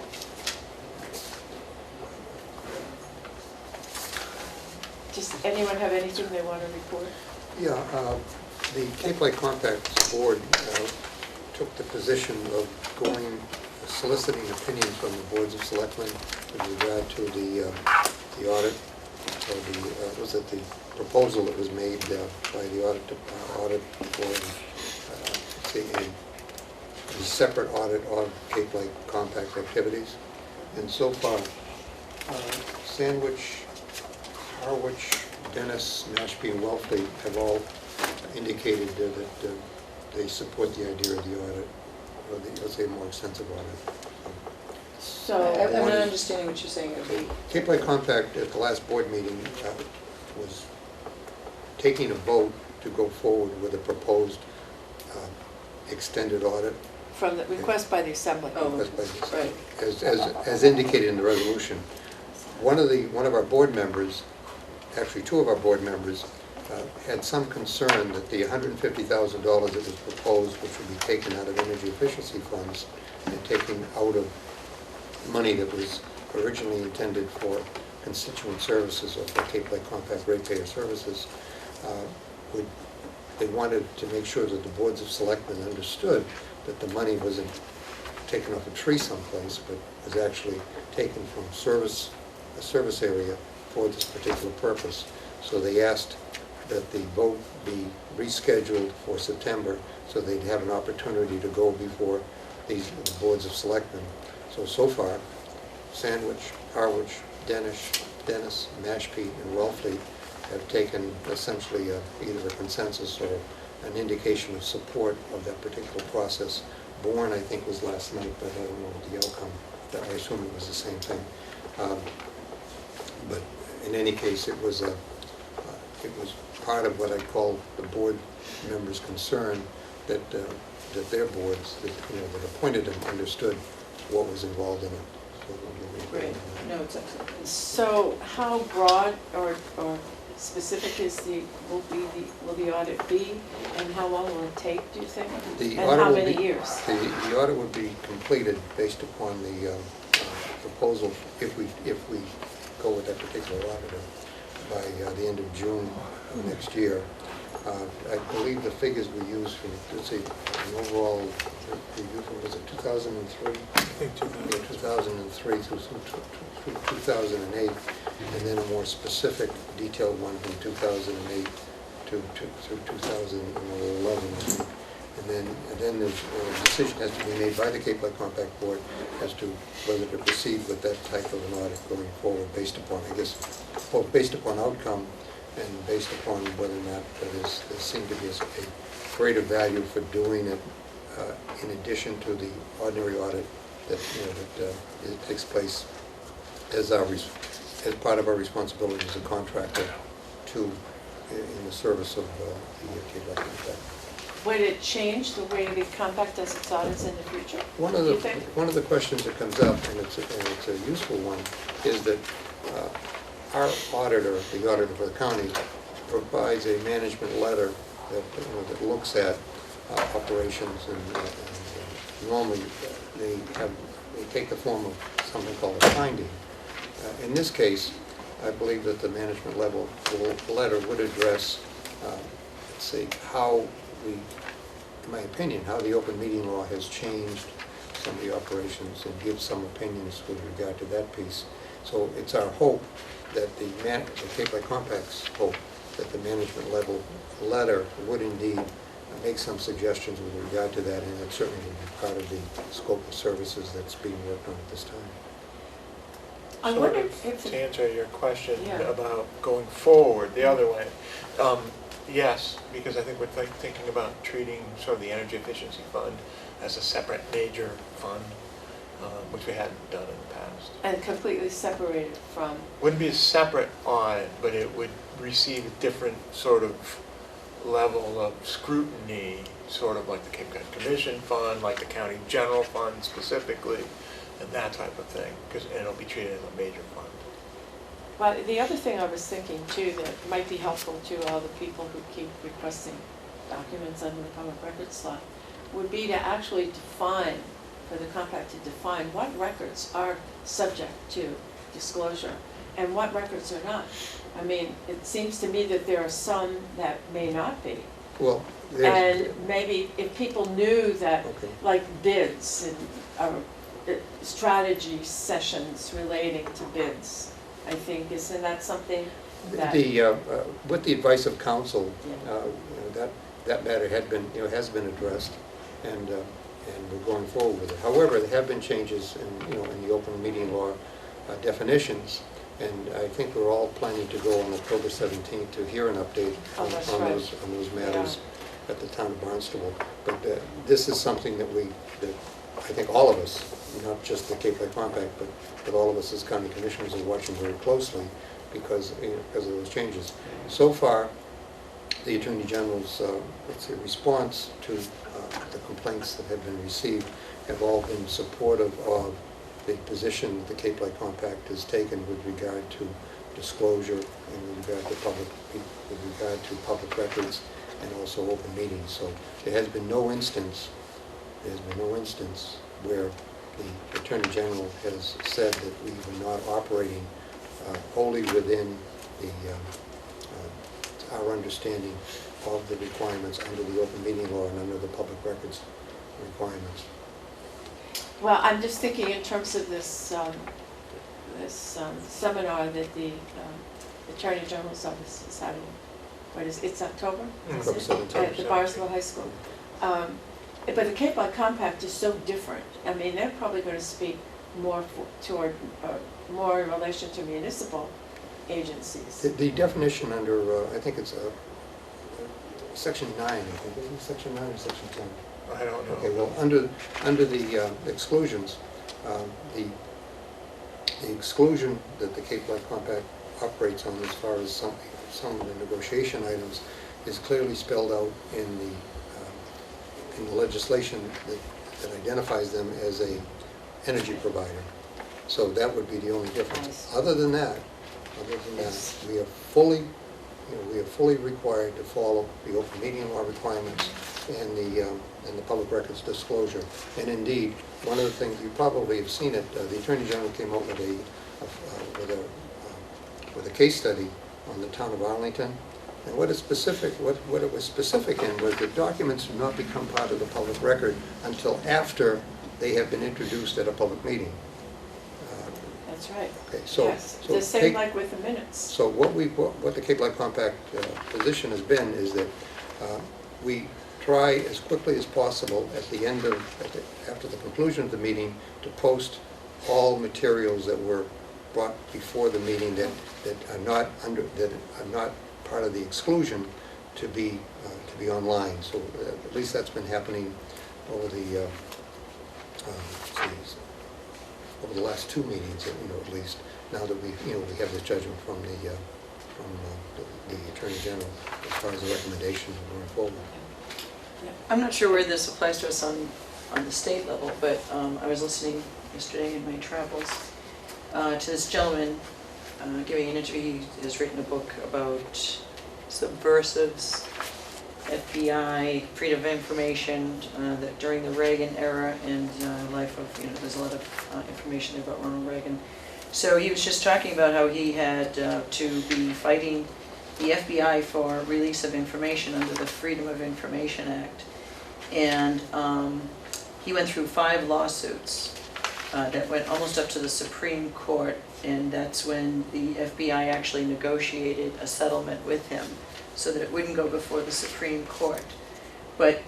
Does anyone have anything they want to report? Yeah, the Cape Light Compact Board took the position of soliciting opinions from the boards of selectmen with regard to the audit, or the proposal that was made by the audit for a separate audit on Cape Light Compact activities. And so far, Sandwich, Harwich, Dennis, Mashpee, and Wellfleet have all indicated that they support the idea of the audit, or let's say a more extensive audit. So, I'm not understanding what you're saying. Cape Light Compact at the last board meeting was taking a vote to go forward with a proposed extended audit. From the request by the Assembly. Oh. Request by the Assembly. Right. As indicated in the resolution. One of our board members, actually two of our board members, had some concern that the $150,000 that was proposed, which would be taken out of energy efficiency funds and taken out of money that was originally intended for constituent services or for Cape Lake Compact ratepayer services, they wanted to make sure that the boards of selectmen understood that the money wasn't taken off a tree someplace, but was actually taken from a service area for this particular purpose. So they asked that the vote be rescheduled for September so they'd have an opportunity to go before the boards of selectmen. So far, Sandwich, Harwich, Dennis, Mashpee, and Wellfleet have taken essentially either a consensus or an indication of support of that particular process. Bourne, I think, was last night, but I don't know what the outcome. I assume it was the same thing. But in any case, it was part of what I call the board members' concern that their boards that appointed them understood what was involved in it. Great. No, it's excellent. So how broad or specific will the audit be, and how long will it take, do you think? The And audit how will many be- years? The audit would be completed based upon the proposal, if we go with that particular auditor, by the end of June of next year. I believe the figures we used from, let's see, an overall review from, was it 2003? I think 2003 through 2008, and then a more specific, detailed one from 2008 through 2011. And then the decision has to be made by the Cape Lake Compact Board as to whether to proceed with that type of an audit going forward, based upon, I guess, both based upon outcome and based upon whether or not there seemed to be a greater value for doing it in addition to the ordinary audit that it takes place as part of our responsibility as a contractor in the service of the Cape Lake Compact. Would it change the way the compact does its audits in the future? One do you think? of the questions that comes up, and it's a useful one, is that our auditor, the auditor for the county, provides a management letter that looks at operations, and normally they take the form of something called a finding. In this case, I believe that the management letter would address, let's see, how in my opinion, how the open meeting law has changed some of the operations, and give some opinions with regard to that piece. So it's our hope that the Cape Lake Compact's hope that the management letter would indeed make some suggestions with regard to that, and it certainly would be part of the scope of services that's being worked on at this time. I Sort wonder of if to answer your question Yeah. about going forward the other way, yes, because I think we're thinking about treating sort of the energy efficiency fund as a separate major fund, which we hadn't done in the past. and completely separated from, Wouldn't be a separate audit, but it would receive a different sort of level of scrutiny, sort of like the Cape Cod Commission Fund, like the County General Fund specifically, and that type of thing, and it'll be treated as a major fund. but the other thing I was thinking too that might be helpful to all the people who keep requesting documents under the public records law would be to actually define, for the compact to define what records are subject to disclosure and what records are not. I mean, it seems to me that there are some that may not be. Well, And maybe if people knew that, okay. like bids and strategy sessions relating to bids, I think, isn't that something that? With the advice of counsel, Yeah. that matter has been addressed, and we're going forward with it. However, there have been changes in the open meeting law definitions, and I think we're all planning to go on October 17th to hear an update Oh, on that's on those matters at the town of Barnstable. But this is something that I think all of us, not just the Cape Lake Compact, but all of us as county commissioners are watching very closely because of those changes. So far, the Attorney General's, response to the complaints that have been received have all been supportive of the position that the Cape Light Compact has taken with regard to disclosure and with regard to public records and also open meetings. So there has been no instance where the Attorney General has said that we were not operating wholly within the our understanding of the requirements under the open meeting law and under the public records requirements. Well, I'm just thinking in terms of this seminar that the Attorney General's office is having. It's October? October Is it? 17th. At the Barnstable High School. But the Cape Light Compact is so different. I mean, they're probably going to speak more more in relation to municipal agencies. The definition under, I think it's Section 9, I think. Is it Section 9 or Section 10? I don't know. Okay, well, under the exclusions, the exclusion that the Cape Light Compact operates on as far as some of the negotiation items is clearly spelled out in the legislation that identifies them as a energy provider. So that would be the only difference. Nice. Other than that, Yes. we are fully required to follow the open meeting law requirements and the public records disclosure. And indeed, one of the things, you probably have seen it, the Attorney General came out with a case study on the town of Arlington. And what it was specific in was that documents do not become part of the public record until after they have been introduced at a public meeting. That's right. Okay, so Yes, so the same take- like with the minutes. So what the Cape Light Compact position has been is that we try as quickly as possible at the end of, after the conclusion of the meeting, to post all materials that were brought before the meeting that are not part of the exclusion to be online. So at least that's been happening over the over the last two meetings, at least, now that we have the judgment from the Attorney General as far as the recommendation going forward. I'm not sure where this applies to us on the state level, but I was listening yesterday in my travels to this gentleman giving an interview. He has written a book about subversives, FBI, freedom of information, that during the Reagan era and life of, there's a lot of information there about Ronald Reagan. So he was just talking about how he had to be fighting the FBI for release of information under the Freedom of Information Act. And he went through 5 lawsuits that went almost up to the Supreme Court, and that's when the FBI actually negotiated a settlement with him so that it wouldn't go before the Supreme Court. But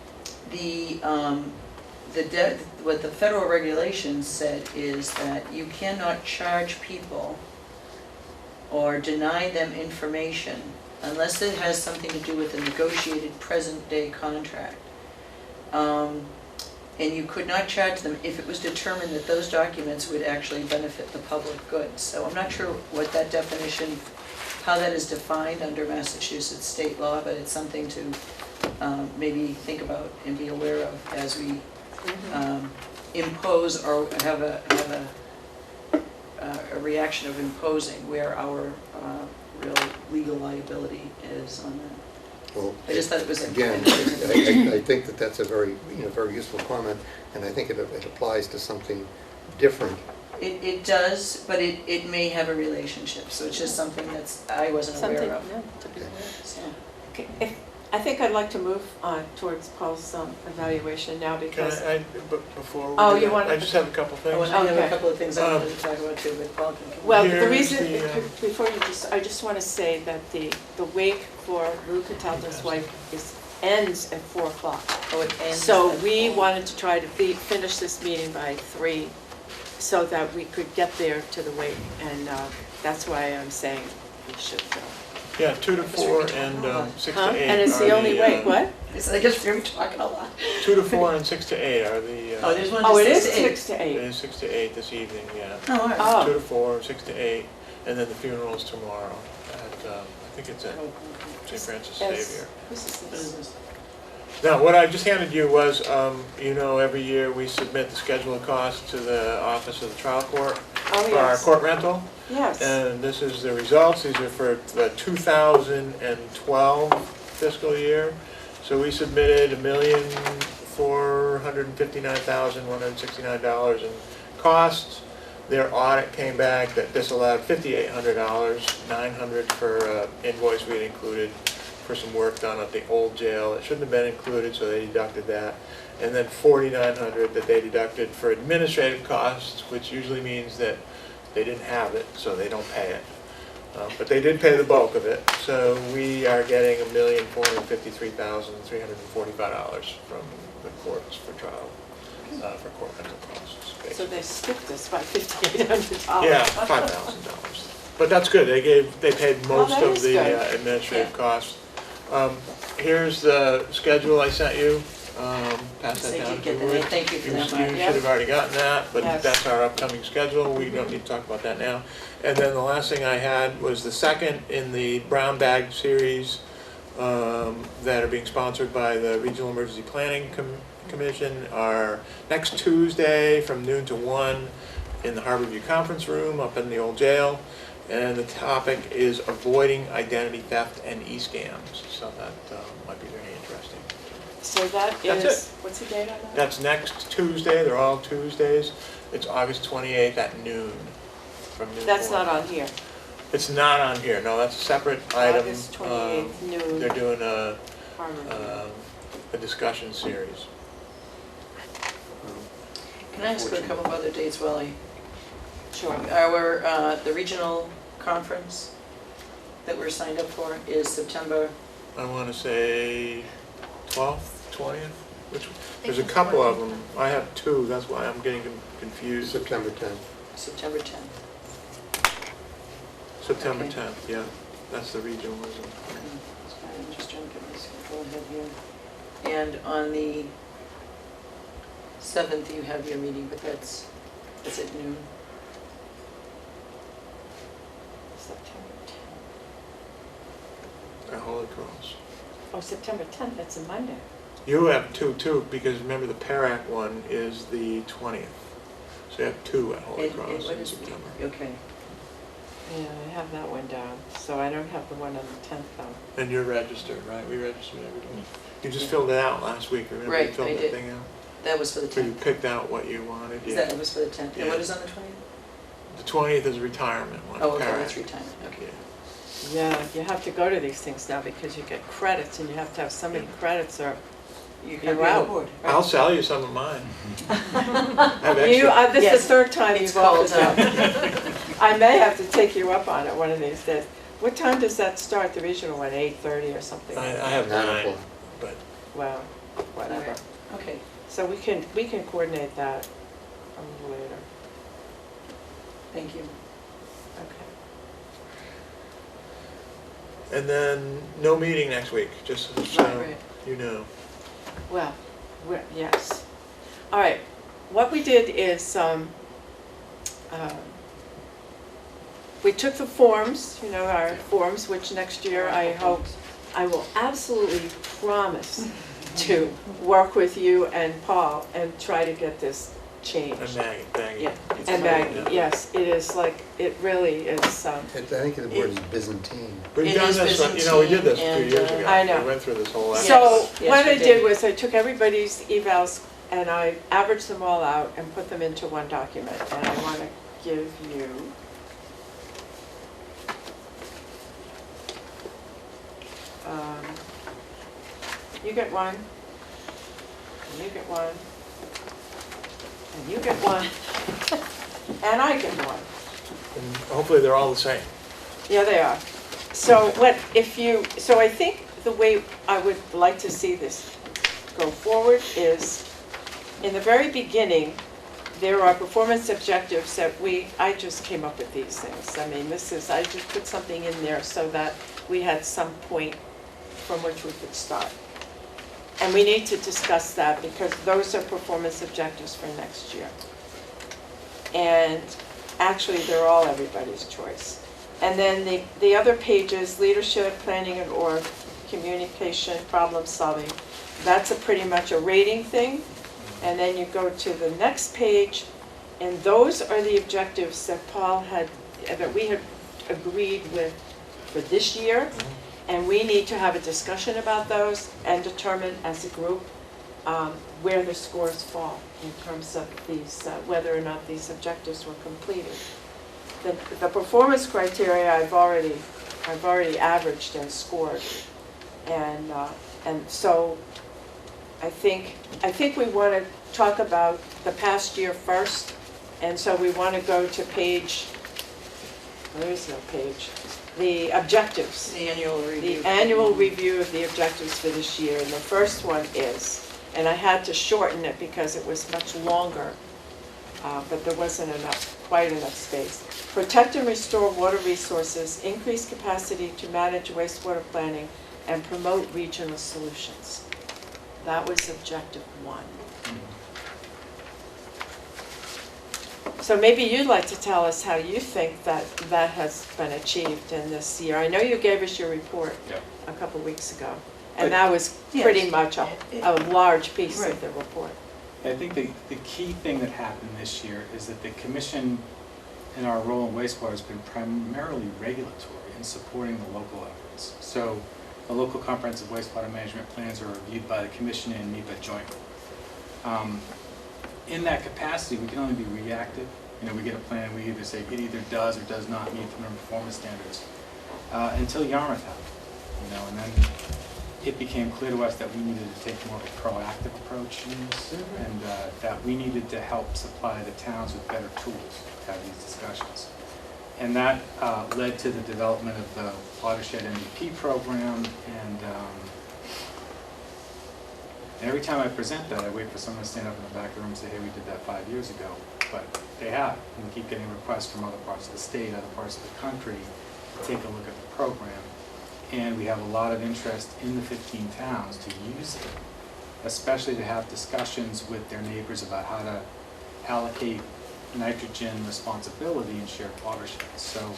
what the federal regulations said is that you cannot charge people or deny them information unless it has something to do with a negotiated present-day contract. And you could not charge them if it was determined that those documents would actually benefit the public good. So I'm not sure what that definition, how that is defined under Massachusetts state law, but it's something to maybe think about and be aware of as we impose or have a reaction of imposing where our real legal liability is on that. Well, I just thought it was again, I think that that's a very very useful comment, and I think it applies to something different. It does, but it may have a relationship, so it's just something I wasn't aware of. To be Okay. aware of. So, Okay, I think I'd like to move on towards Paul's evaluation now Can because, before we Oh, do you that, want- I just have a couple I things. have Okay. a couple of things I wanted to talk about too, but Paul can. well, the Here's reason, the, before you I just want to say that the wake for Lou Cataldo's wife ends at 4 o'clock. Oh, it ends So at we 4. wanted to try to finish this meeting by 3 so that we could get there to the wake. And that's why I'm saying we should go. Yeah, 2 to 4 and 6 Huh? to 8. And it's the are only wake, what? I guess we're talking a lot. 2 to 4 and 6 to 8 are the. Oh, there's one Oh, it just is 6 to 8. 6 to It 8. is 6 to 8 this evening, yeah. Oh, all right. Oh. 2 to 4, 6 to 8, and then the funeral is tomorrow at think it's at St. Francis As- Xavier. This is What is this? Now, what I just handed you was, you know, every year we submit the schedule of costs to the Office of the Trial Court Oh, for our yes. court rental. Yes. And this is the results. These are for the 2012 fiscal year. So we submitted $1,459,169 in costs. Their audit came back that disallowed $5,800, $900 for invoice we had included for some work done at the old jail. It shouldn't have been included, so they deducted that. And then $4,900 that they deducted for administrative costs, which usually means that they didn't have it, so they don't pay it. But they did pay the bulk of it, so we are getting $1,453,345 from the courts for trial, for court rental costs. So basically. they skipped us by $5,800. Yeah, $5,000. But that's good, they paid most that of is the good. administrative costs. Here's the schedule I sent you, pass So that you down did to get that. Rich. Thank you for that, You Mark. should have already gotten that, but Yes. that's our upcoming schedule, we don't need to talk about that now. And then the last thing I had was the second in the brown bag series that are being sponsored by the Regional Emergency Planning Commission are next Tuesday from noon to 1 in the Harborview Conference Room up in the old jail. And the topic is avoiding identity theft and e-scams, so that might be very interesting. So that That's is, what's the date on that? That's next Tuesday, they're all Tuesdays. It's August 28th at noon, from noon to That's 1. not on here. It's not on here, no, that's a separate item. August 28th, noon. They're doing a Harmony. discussion series. Can I ask for a couple of other dates while I, Sure. the regional conference that we're signed up for is September, I want to say 12th, 20th, which, there's a couple of them. I have two, that's why I'm getting confused. September 10th. September 10th. September Okay. 10th, yeah, that's the regionalism. I'm just trying to get my schedule ahead here. And on the 7th, you have your meeting, but that's at noon. September 10th. At Holy Cross. Oh, September 10th, that's a Monday. You have two too, because remember the PARAC one is the 20th. So you have two at Holy And Cross what in is- September. Okay. Yeah, I have that one down, so I don't have the one on the 10th though. And you're registered, right? We registered everything. You just filled it out last week, remember? Right, You filled I that did. thing out? That was for the So you 10th. picked out what you wanted, Is yeah. that, it was for the 10th? And Yeah. what is on the 20th? The 20th is a retirement one, Oh, okay, PARAC. that's retirement, okay. Yeah. Yeah, you have to go to these things now because you get credits and you have to have so many credits or You're You're out. board. I'll sell you some of mine. I have you, extra. this is Yes. the third time It's you've offered called, that. I may have to take you up on it one of these days. What time does that start, the regional one, 8:30 or something? I have 9 nine, o'clock. but Well, whatever. Okay. So we can coordinate that a little later. Thank you. Okay. and then no meeting next week, just Right, so right. you know. Well, yes. All right, what we did is, we took the forms, our forms, which next year I hope, I will absolutely promise to work with you and Paul and try to get this And changed. Maggie. Yeah. it's And fine. Maggie, yes, it is like, it really is, I think the word is Byzantine. We've It done is this, we did this 2 Byzantine years and, ago. I know. We went through this whole effort. So Yes, what we I did did. was I took everybody's evals and I averaged them all out and put them into one document. And I want to give you you get one, and you get one, and you get one, and I get one. And hopefully they're all the same. Yeah, they are. So I think the way I would like to see this go forward is, in the very beginning, there are performance objectives that I just came up with these things. I mean, I just put something in there so that we had some point from which we could start. And we need to discuss that because those are performance objectives for next year. And actually, they're all everybody's choice. And then the other pages, leadership, planning and org, communication, problem solving. That's pretty much a rating thing. And then you go to the next page, and those are the objectives that that we had agreed with for this year. And we need to have a discussion about those and determine as a group where the scores fall in terms of these, whether or not these objectives were completed. The performance criteria I've already averaged and scored, and so I think we want to talk about the past year first, and so we want to go to page. There is no page. The objectives. The annual review. The annual review of the objectives for this year, and the first one is, and I had to shorten it because it was much longer, but there wasn't quite enough space. Protect and restore water resources, increase capacity to manage wastewater planning, and promote regional solutions. That was objective 1. So maybe you'd like to tell us how you think that has been achieved in this year. I know you gave us your report a couple weeks ago, and that was pretty much a large piece of the report. I think the key thing that happened this year is that the commission and our role in wastewater has been primarily regulatory in supporting the local efforts. So the local comprehensive wastewater management plans are reviewed by the commission and NEPA jointly. In that capacity, we can only be reactive. We get a plan, we either say it either does or does not meet the minimum performance standards until Yarmouth happened. And then it became clear to us that we needed to take more of a proactive approach in this, and that we needed to help supply the towns with better tools to have these discussions. And that led to the development of the Watershed MVP program, and every time I present that, I wait for someone to stand up in the back of the room and say, hey, we did that 5 years ago. But they have, and we keep getting requests from other parts of the state, other parts of the country, to take a look at the program. And we have a lot of interest in the 15 towns to use it, especially to have discussions with their neighbors about how to allocate nitrogen responsibility in shared watersheds. So,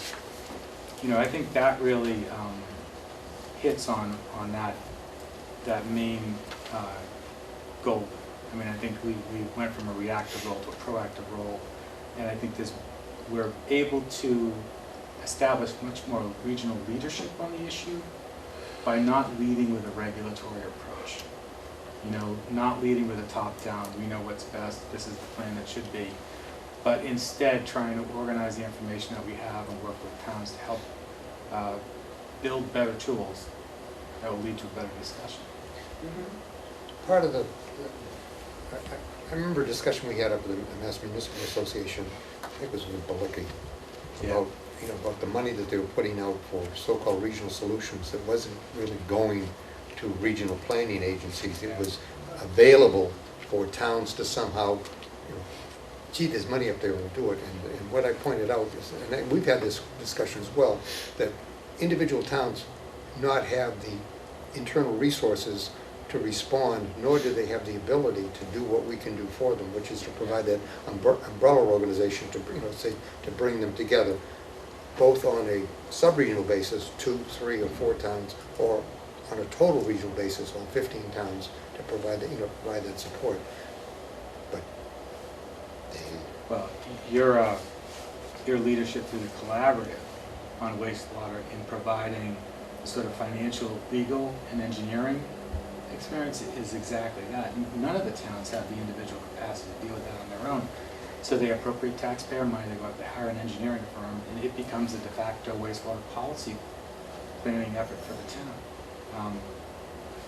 I think that really hits on that main goal. I think we went from a reactive role to a proactive role, and I think we're able to establish much more regional leadership on the issue by not leading with a regulatory approach. Not leading with a top-down, we know what's best, this is the plan that should be, but instead trying to organize the information that we have and work with towns to help build better tools that will lead to a better discussion. Part of I remember a discussion we had up with the Mass Municipal Association, I think it was with Balicki, about the money that they were putting out for so-called regional solutions that wasn't really going to regional planning agencies. It was available for towns to somehow, gee, there's money up there, we'll do it. And what I pointed out is, and we've had this discussion as well, that individual towns not have the internal resources to respond, nor do they have the ability to do what we can do for them, which is to provide that umbrella organization to, to bring them together, both on a sub-regional basis, 2, 3, or 4 towns, or on a total regional basis on 15 towns to provide that support. But well, your leadership through the collaborative on wastewater in providing the sort of financial, legal, and engineering experience is exactly that. None of the towns have the individual capacity to deal with that on their own. So they appropriate taxpayer money, they go out, they hire an engineering firm, and it becomes a de facto wastewater policy planning effort for the town.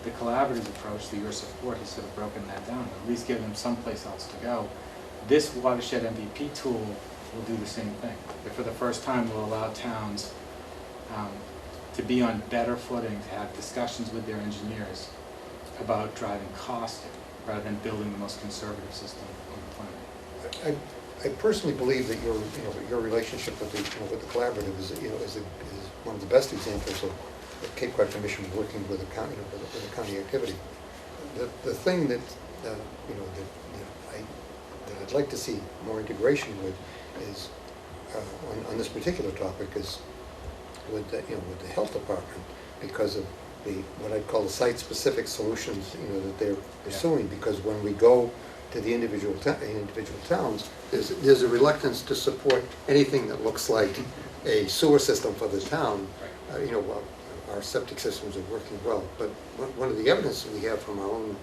The collaborative approach through your support has sort of broken that down, at least give them someplace else to go. This Watershed MVP tool will do the same thing. But for the first time, will allow towns to be on better footing, to have discussions with their engineers about driving cost rather than building the most conservative system on the planet. I personally believe that your relationship with the collaborative is one of the best examples of the Cape Cod Commission working with a county with a county activity. The thing that that I'd like to see more integration with is on this particular topic is with the, with the health department because of what I'd call the site-specific solutions, that they're pursuing. Because when we go to the individual towns, there's a reluctance to support anything that looks like a sewer system for the town. Well, our septic systems are working well, but one of the evidence we have from our own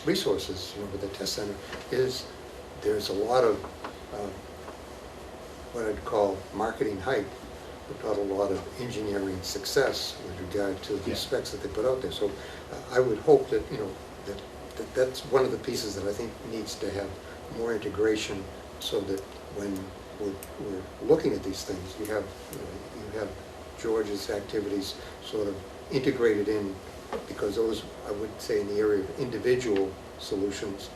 resources, with the test center, is there's a lot of what I'd call marketing hype, but not a lot of engineering success with regard to the specs that they put out there. So I would hope that, that's one of the pieces that I think needs to have more integration, so that when we're looking at these things, you have George's activities sort of integrated in, because those, I would say, in the area of individual solutions,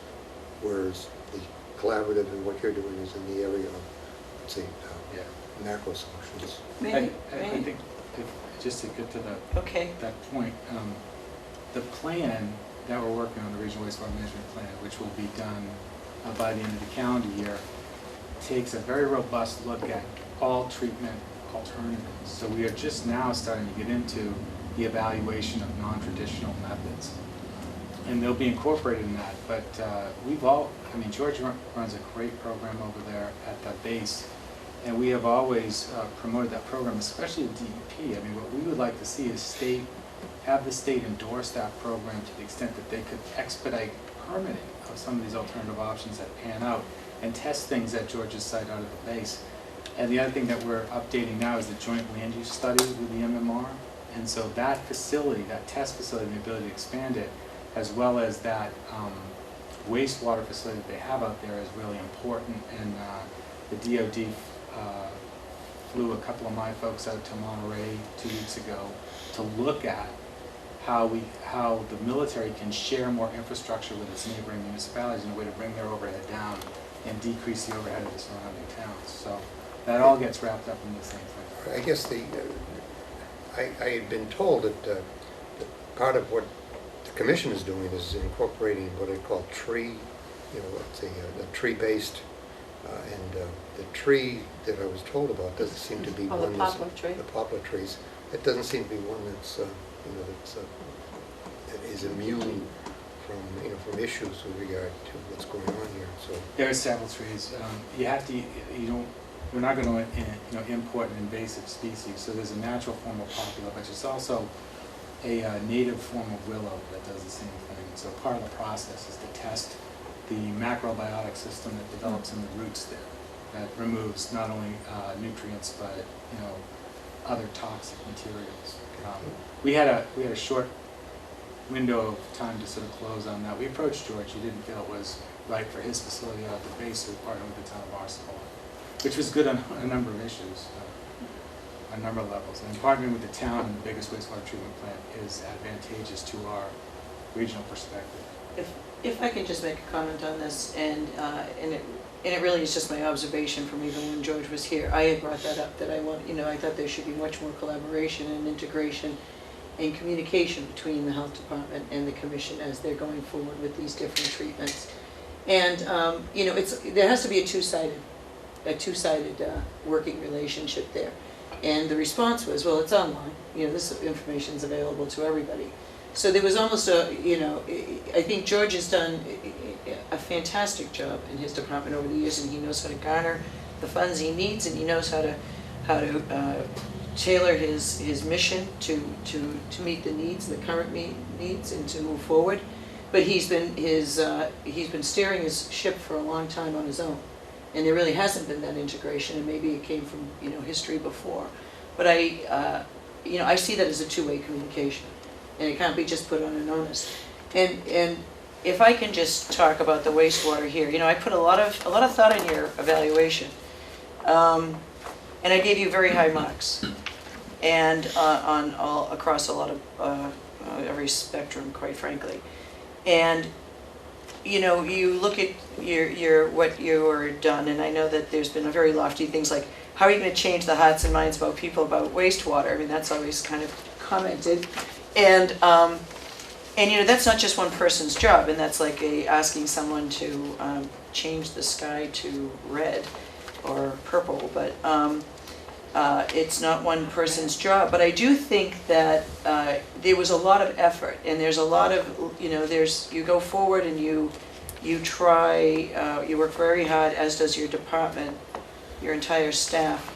whereas the collaborative and what you're doing is in the area of, let's say, macro solutions. I think, just to get to Okay. that point, the plan that we're working on, the regional wastewater management plan, which will be done by the end of the calendar year, takes a very robust look at all treatment alternatives. So we are just now starting to get into the evaluation of non-traditional methods. And they'll be incorporated in that, but George runs a great program over there at the base, and we have always promoted that program, especially with DEP. What we would like to see is have the state endorse that program to the extent that they could expedite permitting of some of these alternative options that pan out, and test things at George's site out of the base. And the other thing that we're updating now is the joint land use study with the MMR. And so that facility, that test facility, and the ability to expand it, as well as that wastewater facility that they have out there, is really important. And the DOD flew a couple of my folks out to Monterey 2 weeks ago to look at how the military can share more infrastructure with its neighboring municipalities in a way to bring their overhead down and decrease the overhead of the surrounding towns. So that all gets wrapped up in the same thing. I guess I had been told that part of what the commission is doing is incorporating what I call tree, let's say a tree-based, and the tree that I was told about doesn't seem to be Oh, one the poplar tree? The poplar trees. It doesn't seem to be one that's, that is immune from issues with regard to what's going on here. So There are several trees. We're not going to import an invasive species. So there's a natural form of poplar, but it's also a native form of willow that does the same thing. So part of the process is to test the macrobiotic system that develops in the roots there, that removes not only nutrients but other toxic materials. We had a short window of time to sort of close on that. We approached George. He didn't feel it was right for his facility out at the base, so we partnered with the town of Barnstable, which was good on a number of issues, on a number of levels. And partnering with the town and the biggest wastewater treatment plant is advantageous to our regional perspective. If I can just make a comment on this, and it really is just my observation from even when George was here. I had brought that up, that I thought there should be much more collaboration and integration and communication between the health department and the commission as they're going forward with these different treatments. And there has to be a two-sided working relationship there. And the response was, well, it's online. This information is available to everybody. So there was almost I think George has done a fantastic job in his department over the years, and he knows how to garner the funds he needs, and he knows how to tailor his mission to meet the needs, the current needs, and to move forward. But he's been steering his ship for a long time on his own, and there really hasn't been that integration. And maybe it came from history before, but I see that as a two-way communication, and it can't be just put on an onus. And if I can just talk about the wastewater here, I put a lot of thought in your evaluation, and I gave you very high marks, and across a lot of every spectrum, quite frankly. And you look at what you're done, and I know that there's been a very lofty things like, how are you going to change the hearts and minds about people about wastewater? That's always kind of commented, and that's not just one person's job, and that's like asking someone to change the sky to red or purple, but It's not one person's job, but I do think that there was a lot of effort, and there's a lot of, you go forward and you try, you work very hard, as does your department, your entire staff.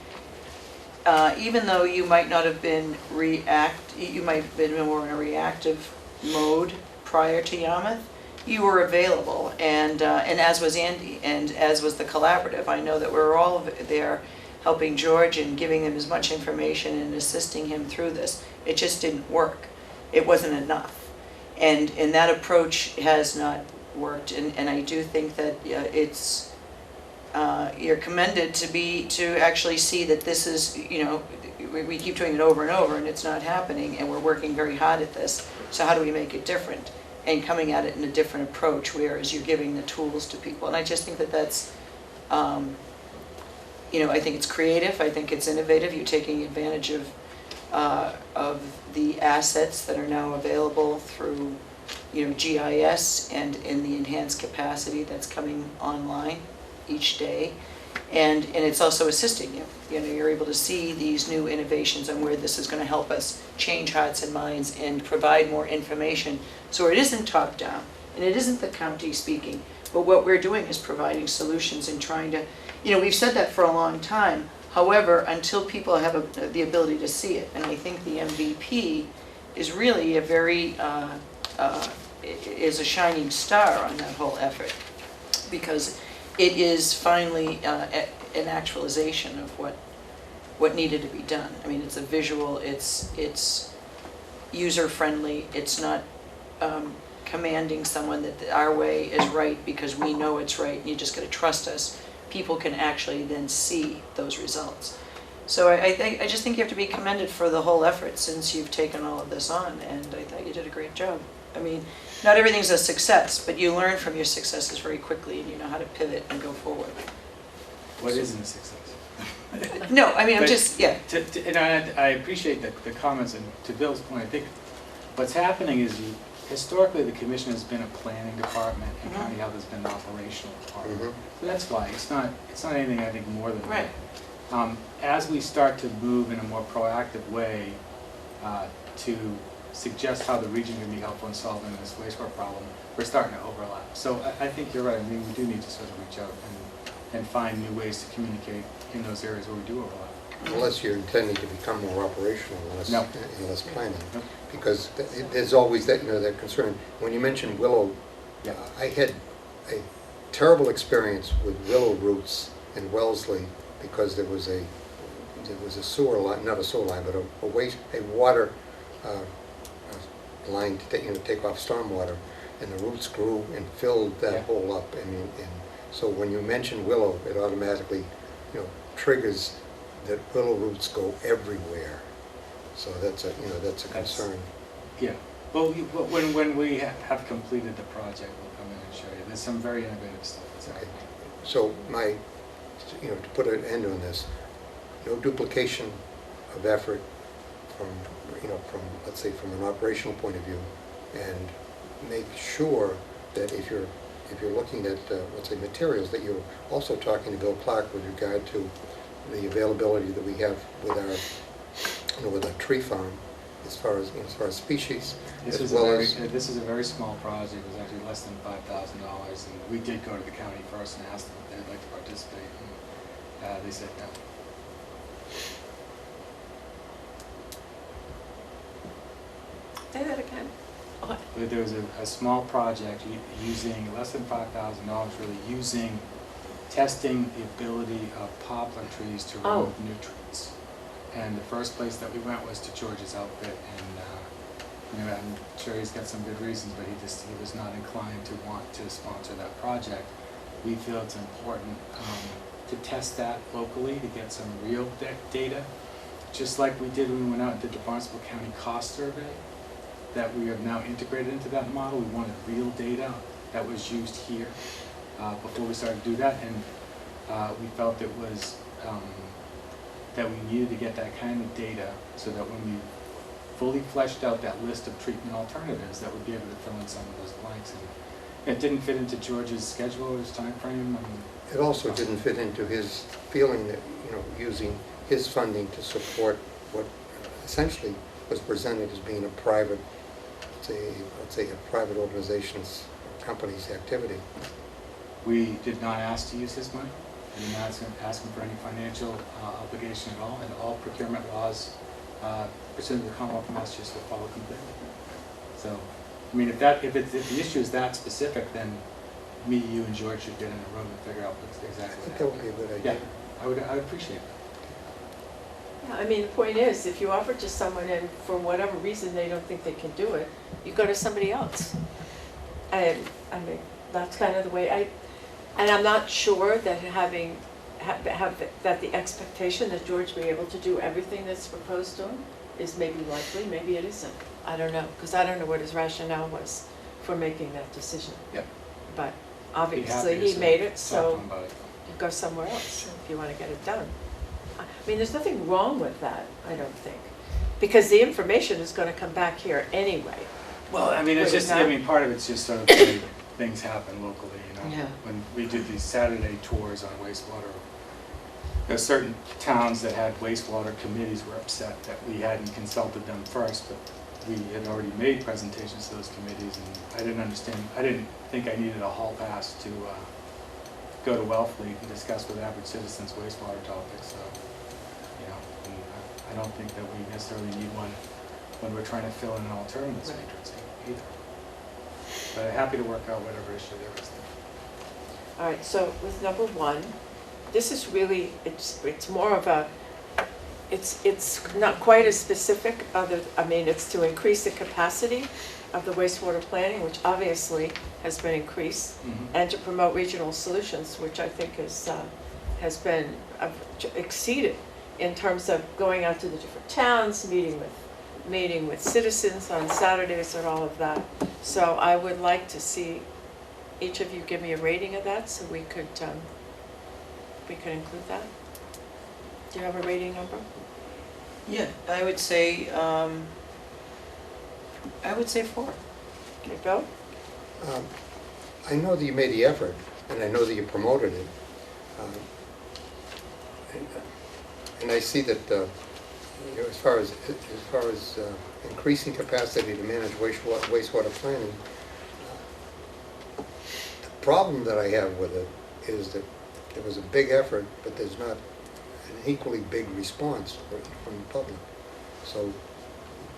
Even though you might not have been you might have been more in a reactive mode prior to Yarmouth, you were available, and as was Andy, and as was the collaborative. I know that we were all there helping George and giving him as much information and assisting him through this. It just didn't work. It wasn't enough. And that approach has not worked, and I do think that it's, you're commended to actually see that this is, we keep doing it over and over and it's not happening, and we're working very hard at this. So how do we make it different? And coming at it in a different approach, whereas you're giving the tools to people. And I just think that that's, I think it's creative, I think it's innovative. You're taking advantage of the assets that are now available through, GIS and in the enhanced capacity that's coming online each day. And it's also assisting you. You're able to see these new innovations and where this is going to help us change hearts and minds and provide more information. So it isn't top down, and it isn't the county speaking, but what we're doing is providing solutions and trying to, we've said that for a long time. However, until people have the ability to see it, and I think the MVP is really a very, is a shining star on that whole effort, because it is finally an actualization of what needed to be done. I mean, it's a visual, it's user-friendly, it's not commanding someone that our way is right because we know it's right and you just got to trust us. People can actually then see those results. So I just think you have to be commended for the whole effort since you've taken all of this on, and I thought you did a great job. I mean, not everything's a success, but you learn from your successes very quickly and you know how to pivot and go forward. What isn't a success? No, I mean, I'm But just, yeah. And I appreciate the comments, and to Bill's point, I think what's happening is historically the commission has been a planning department and county health has been an operational department. So that's why, it's not anything I think more than that. Right. As we start to move in a more proactive way to suggest how the region can be helpful in solving this wastewater problem, we're starting to overlap. So I think you're right. I mean, we do need to sort of reach out and find new ways to communicate in those areas where we do overlap. Unless you're intending to become more operational and less planning. No. Because there's always that, that concern. When you mentioned Willow, Yeah. I had a terrible experience with Willow roots in Wellesley because there was a sewer line, not a sewer line, but a water line to take off stormwater, and the roots grew and filled that hole up. And so when you mention Willow, it automatically, triggers that willow roots go everywhere. So that's a concern. Yeah. Well, when we have completed the project, we'll come in and show you. There's some very innovative stuff that's Okay. happening. So to put an end on this, no duplication of effort from let's say from an operational point of view, and make sure that if you're looking at let's say materials, that you're also talking to Bill Clark with regard to the availability that we have with our with our tree farm as far as species. This is a very small project. It was actually less than $5,000, and we did go to the county first and ask them if they'd like to participate, and they said no. Say that again. But there was a small project using less than $5,000, really testing the ability of poplar trees to remove nutrients. And the first place that we went was to George's outfit, and I'm sure he's got some good reasons, but he was not inclined to want to sponsor that project. We feel it's important to test that locally to get some real data, just like we did when we went out and did the Barnstable County cost survey that we have now integrated into that model. We wanted real data that was used here before we started to do that, and we felt it was that we needed to get that kind of data so that when we fully fleshed out that list of treatment alternatives, that we'd be able to fill in some of those blanks. And it didn't fit into George's schedule or his time frame. It also didn't fit into his feeling that using his funding to support what essentially was presented as being a private, let's say a private organization's, company's activity. We did not ask to use his money. We did not ask him for any financial obligation at all, and all procurement laws pursuant to the Commonwealth of Massachusetts will follow completely. So, I mean, if the issue is that specific, then me, you, and George should get in a room and figure out what's I exactly think what that happened. would be a good idea. Yeah, I would appreciate that. Yeah, I mean, the point is, if you offer to someone and for whatever reason they don't think they can do it, you go to somebody else. And, I mean, that's kind of the way and I'm not sure that that the expectation that George be able to do everything that's proposed to him is maybe likely, maybe it isn't. I don't know, because I don't know what his rationale was for making that decision. Yep. But Be obviously happy he to made it, talk to so him about it. you go somewhere else if you want to get it done. I mean, there's nothing wrong with that, I don't think, because the information is going to come back here anyway. Well, I mean, it's Would it just, I not? mean, part of it's just sort of the way things happen locally, you know? Yeah. When we did these Saturday tours on wastewater, there's certain towns that had wastewater committees were upset that we hadn't consulted them first, but we had already made presentations to those committees, and I didn't think I needed a hall pass to go to Wellfleet and discuss with average citizens wastewater topics, so, you know, and I don't think that we necessarily need one when we're trying to fill in an alternatives Right. matrix either. But I'm happy to work out whatever issue there is there. All right, so with number one, this is really, it's more of a, it's not quite as specific, I mean, it's to increase the capacity of the wastewater planning, which obviously has been increased, and to promote regional solutions, which I think has been exceeded in terms of going out to the different towns, meeting with citizens on Saturdays and all of that. So I would like to see each of you give me a rating of that, so we could include that. Do you have a rating number? Yeah, I would say 4. Okay, Bill? I know that you made the effort, and I know that you promoted it. And I see that, you know, as far as increasing capacity to manage wastewater planning, the problem that I have with it is that there was a big effort, but there's not an equally big response from the public. So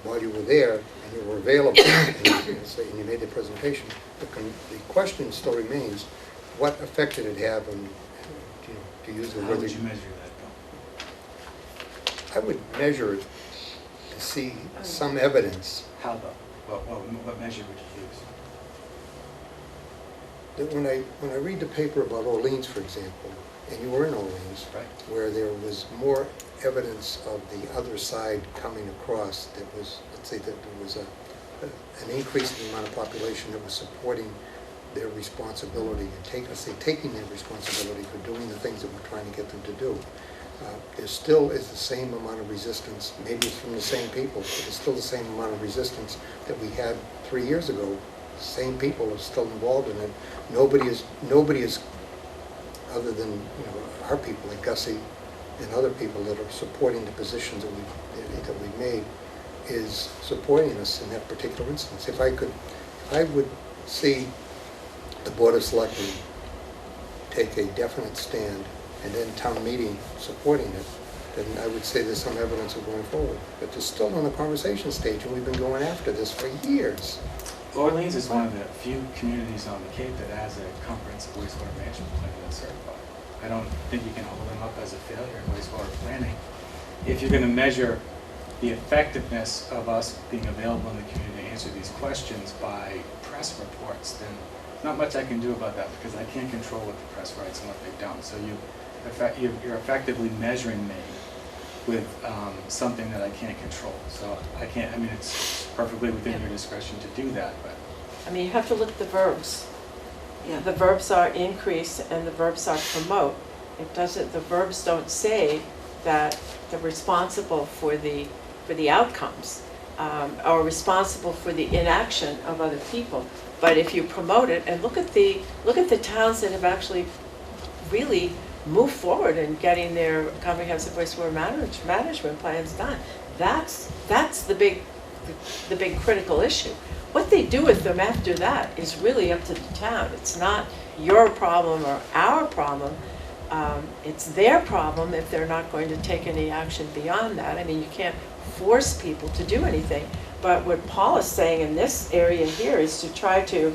while you were there and you were available and you made the presentation, the question still remains, what effect did it have on, you know, to use the How word? would you measure that, Bill? I would measure it to see some evidence How though? What measure would you use? that when I read the paper about Orleans, for example, and you were in Orleans, Right. where there was more evidence of the other side coming across, that was, let's say that there was an increase in the amount of population that was supporting their responsibility and taking their responsibility for doing the things that we're trying to get them to do. There still is the same amount of resistance, maybe it's from the same people, but there's still the same amount of resistance that we had 3 years ago. The same people are still involved in it. Nobody is, other than, you know, our people like Gussie and other people that are supporting the positions that we've made, is supporting us in that particular instance. If I would see the Board of Selectmen take a definite stand and then town meeting supporting it, then I would say there's some evidence of going forward. But they're still on the conversation stage, and we've been going after this for years. Orleans is one of the few communities on the Cape that has a comprehensive wastewater management plan that's certified. I don't think you can hold them up as a failure in wastewater planning. If you're going to measure the effectiveness of us being available in the community to answer these questions by press reports, then not much I can do about that because I can't control what the press writes and what they don't. So you're effectively measuring me with something that I can't control. So I can't, I mean, it's perfectly within your discretion to do that, but. I mean, you have to look at the verbs. Yeah. The verbs are increase and the verbs are promote. The verbs don't say that they're responsible for the outcomes, or responsible for the inaction of other people. But if you promote it, and look at the towns that have actually really move forward in getting their comprehensive wastewater management plans done. That's the big critical issue. What they do with them after that is really up to the town. It's not your problem or our problem. It's their problem if they're not going to take any action beyond that. I mean, you can't force people to do anything. But what Paul is saying in this area here is to try to,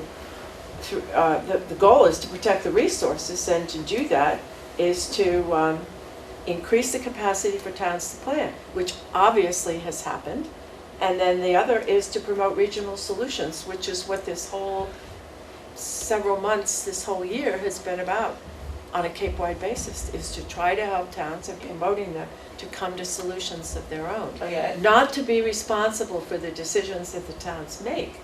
the goal is to protect the resources, and to do that is to increase the capacity for towns to plan, which obviously has happened. And then the other is to promote regional solutions, which is what this whole several months, this whole year has been about on a Cape-wide basis, is to try to help towns and promoting them to come to solutions of their own. Oh, yeah. Not to be responsible for the decisions that the towns make,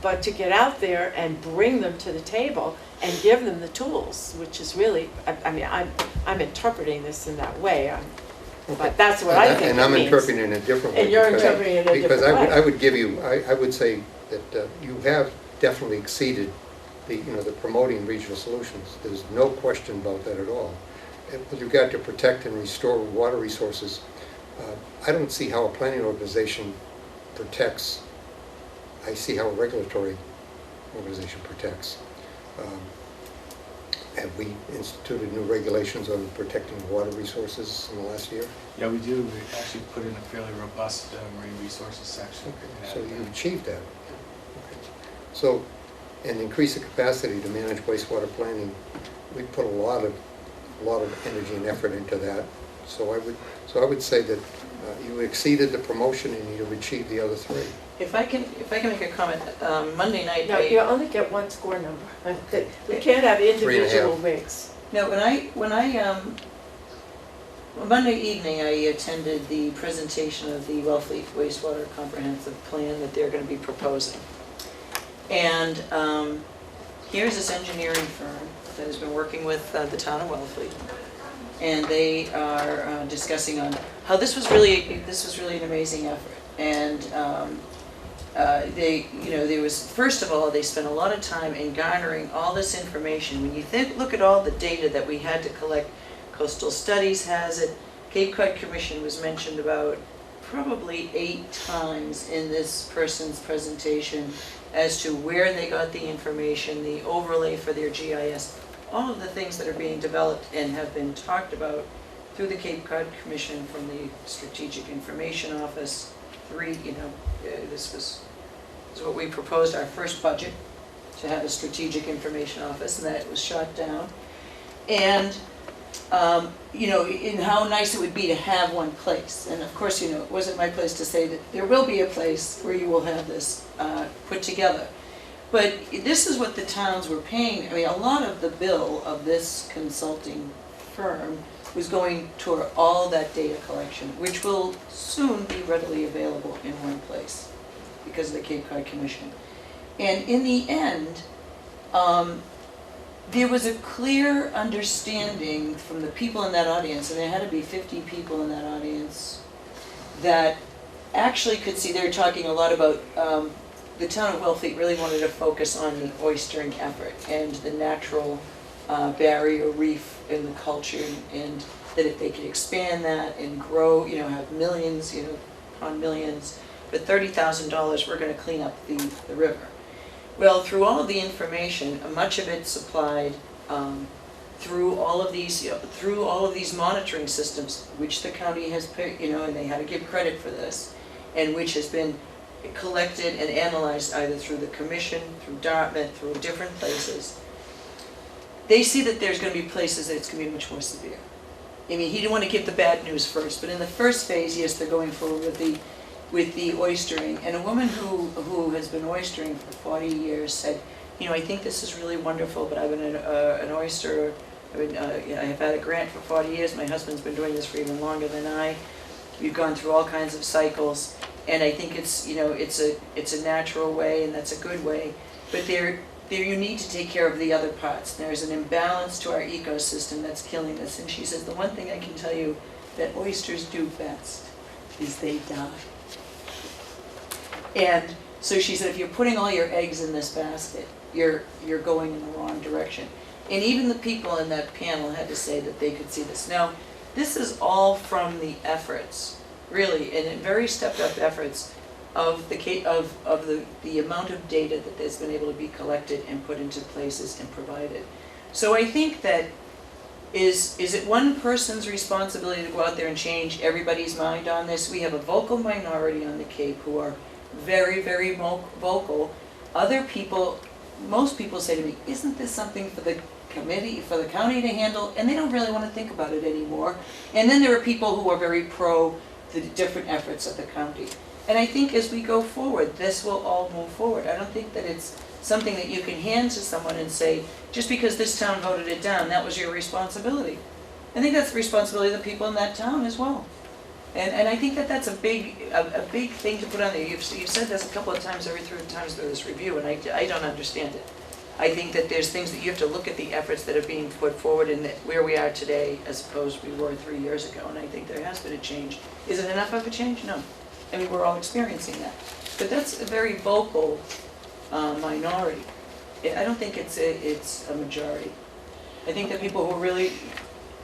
but to get out there and bring them to the table and give them the tools, which is really, I mean, I'm interpreting this in that way, but that's what I think it means. And I'm interpreting it in a different way. And you're because- interpreting it in a different way. Because I would give you, I would say that you have definitely exceeded the promoting regional solutions. There's no question about that at all. And with regard to protect and restore water resources, I don't see how a planning organization protects. I see how a regulatory organization protects. Have we instituted new regulations on protecting water resources in the last year? Yeah, we do. We actually put in a fairly robust marine resources section. Okay, so you've achieved that. Okay. So, and increase the capacity to manage wastewater planning, we put a lot of energy and effort into that. So I would say that you exceeded the promotion and you've achieved the other three. If I can make a comment, Monday night. No, you only get one score number. We can't have individual 3.5. rigs. No, Monday evening, I attended the presentation of the Wellfleet wastewater comprehensive plan that they're going to be proposing. And here's this engineering firm that has been working with the town of Wellfleet, and they are discussing on how this was really an amazing effort. And there was, first of all, they spent a lot of time in garnering all this information. When you look at all the data that we had to collect, Coastal Studies has it, Cape Cod Commission was mentioned about probably 8 times in this person's presentation as to where they got the information, the overlay for their GIS, all of the things that are being developed and have been talked about through the Cape Cod Commission from the Strategic Information Office. This was what we proposed, our first budget, to have a Strategic Information Office, and that was shot down. And in how nice it would be to have one place. And of course, it wasn't my place to say that there will be a place where you will have this put together. But this is what the towns were paying. I mean, a lot of the bill of this consulting firm was going toward all that data collection, which will soon be readily available in one place because of the Cape Cod Commission. And in the end, there was a clear understanding from the people in that audience, and there had to be 50 people in that audience, that actually could see, they were talking a lot about, the town of Wellfleet really wanted to focus on the oystering effort and the natural barrier reef in the culture, and that if they could expand that and grow, have millions, upon millions, with $30,000 we're going to clean up the river. Well, through all of the information, much of it supplied through all of these monitoring systems, which the county has put, and they had to give credit for this, and which has been collected and analyzed either through the commission, through Dartmouth, through different places. They see that there's going to be places that it's going to be much more severe. I mean, he didn't want to give the bad news first, but in the first phase, yes, they're going forward with the oystering. And a woman who has been oystering for 40 years said, I think this is really wonderful, but I've been an oyster. I have had a grant for 40 years. My husband's been doing this for even longer than I. We've gone through all kinds of cycles, and I think it's a natural way, and that's a good way. But you need to take care of the other parts. There's an imbalance to our ecosystem that's killing us. And she says the one thing I can tell you that oysters do best is they die. And so she said, if you're putting all your eggs in this basket, you're going in the wrong direction. And even the people in that panel had to say that they could see this. Now, this is all from the efforts, really, and very stepped up efforts of the amount of data that has been able to be collected and put into places and provided. So I think that is it one person's responsibility to go out there and change everybody's mind on this? We have a vocal minority on the Cape who are very, very vocal. Other people, most people say to me, isn't this something for the committee, for the county to handle? And they don't really want to think about it anymore. And then there are people who are very pro the different efforts of the county. And I think as we go forward, this will all move forward. I don't think that it's something that you can hand to someone and say, just because this town voted it down, that was your responsibility. I think that's the responsibility of the people in that town as well. And I think that that's a big thing to put on there. You've said this a couple of times through this review, and I don't understand it. I think that there's things that you have to look at the efforts that are being put forward and where we are today as opposed to we were 3 years ago, and I think there has been a change. Is it enough of a change? No. I mean, we're all experiencing that. But that's a very vocal minority. I don't think it's a majority. I think that people who really,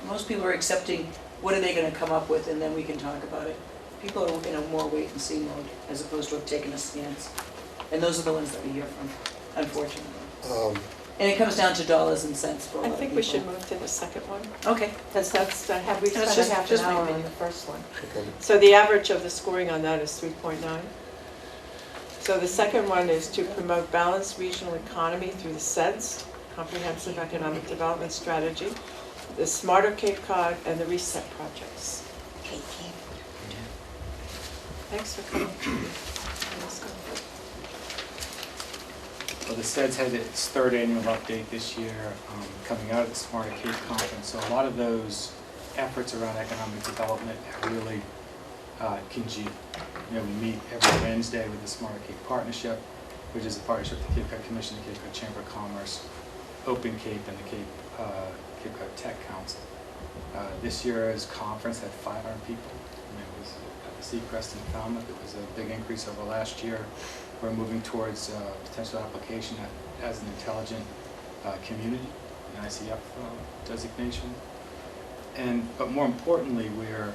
most people are accepting what are they going to come up with, and then we can talk about it. People are in a more wait and see mode as opposed to have taken a stance. And those are the ones that we hear from, unfortunately. And it comes down to dollars and cents for a lot I of think people. we should move to the second one, Okay. because that's, have we That's spent just- a half an just my hour on opinion. the first one. So the average of the scoring on that is 3.9. So the second one is to promote balanced regional economy through the SEDS, Comprehensive Economic Development Strategy, the Smarter Cape Cod, and the Reset projects. Thanks for coming. Let's go. Well, the SEDS had its third annual update this year, coming out of the Smarter Cape Conference. So a lot of those efforts around economic development have really congealed. You know, we meet every Wednesday with the Smarter Cape Partnership, which is a partnership with the Cape Cod Commission, the Cape Cod Chamber of Commerce, Open Cape, and the Cape Cod Tech Council. This year's conference had 500 people. It was at the Seacrest in Falmouth. It was a big increase over last year. We're moving towards potential application as an intelligent community, an ICF designation. But more importantly, we're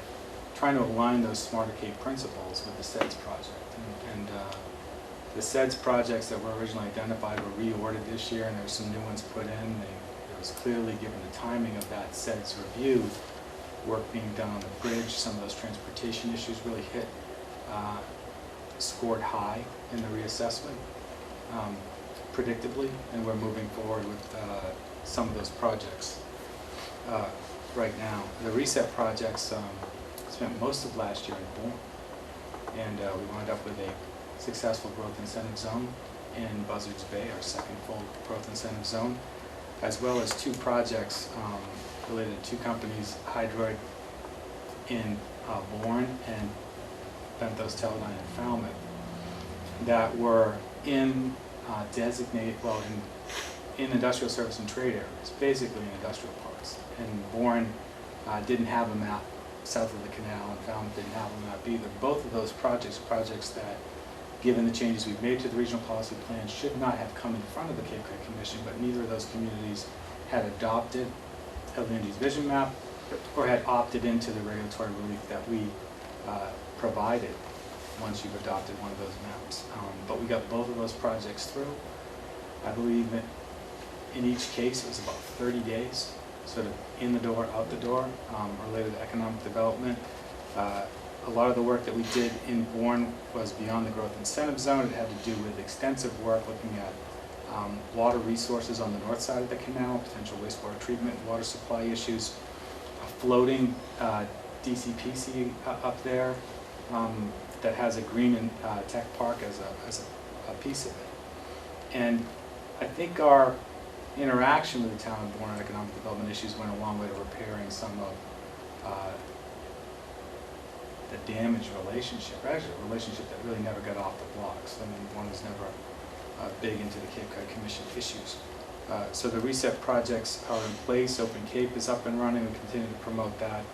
trying to align those Smarter Cape principles with the SEDS project. And the SEDS projects that were originally identified were reordered this year, and there were some new ones put in. It was clearly, given the timing of that SEDS review, work being done on the bridge, some of those transportation issues really scored high in the reassessment, predictably, and we're moving forward with some of those projects right now. The Reset projects spent most of last year in Bourne, and we wound up with a successful growth incentive zone in Buzzards Bay, our second full growth incentive zone, as well as two projects related to two companies, Hydroid in Bourne and Benthos Teledyne in Falmouth, that were in designated, in industrial service and trade areas, basically in industrial parks. And Bourne didn't have a map south of the canal, and Falmouth didn't have a map either. Both of those projects that, given the changes we've made to the regional policy plan, should not have come in front of the Cape Cod Commission, but neither of those communities had adopted a land use vision map or had opted into the regulatory relief that we provided once you've adopted one of those maps. But we got both of those projects through. I believe that in each case it was about 30 days, sort of in the door, out the door, related to economic development. A lot of the work that we did in Bourne was beyond the growth incentive zone. It had to do with extensive work looking at water resources on the north side of the canal, potential wastewater treatment, water supply issues, a floating DCPC up there that has a green and tech park as a piece of it. And I think our interaction with the town of Bourne on economic development issues went a long way to repairing some of the damaged relationship, actually a relationship that really never got off the blocks. I mean, one was never big into the Cape Cod Commission issues. So the Reset projects are in place. Open Cape is up and running. We continue to promote that.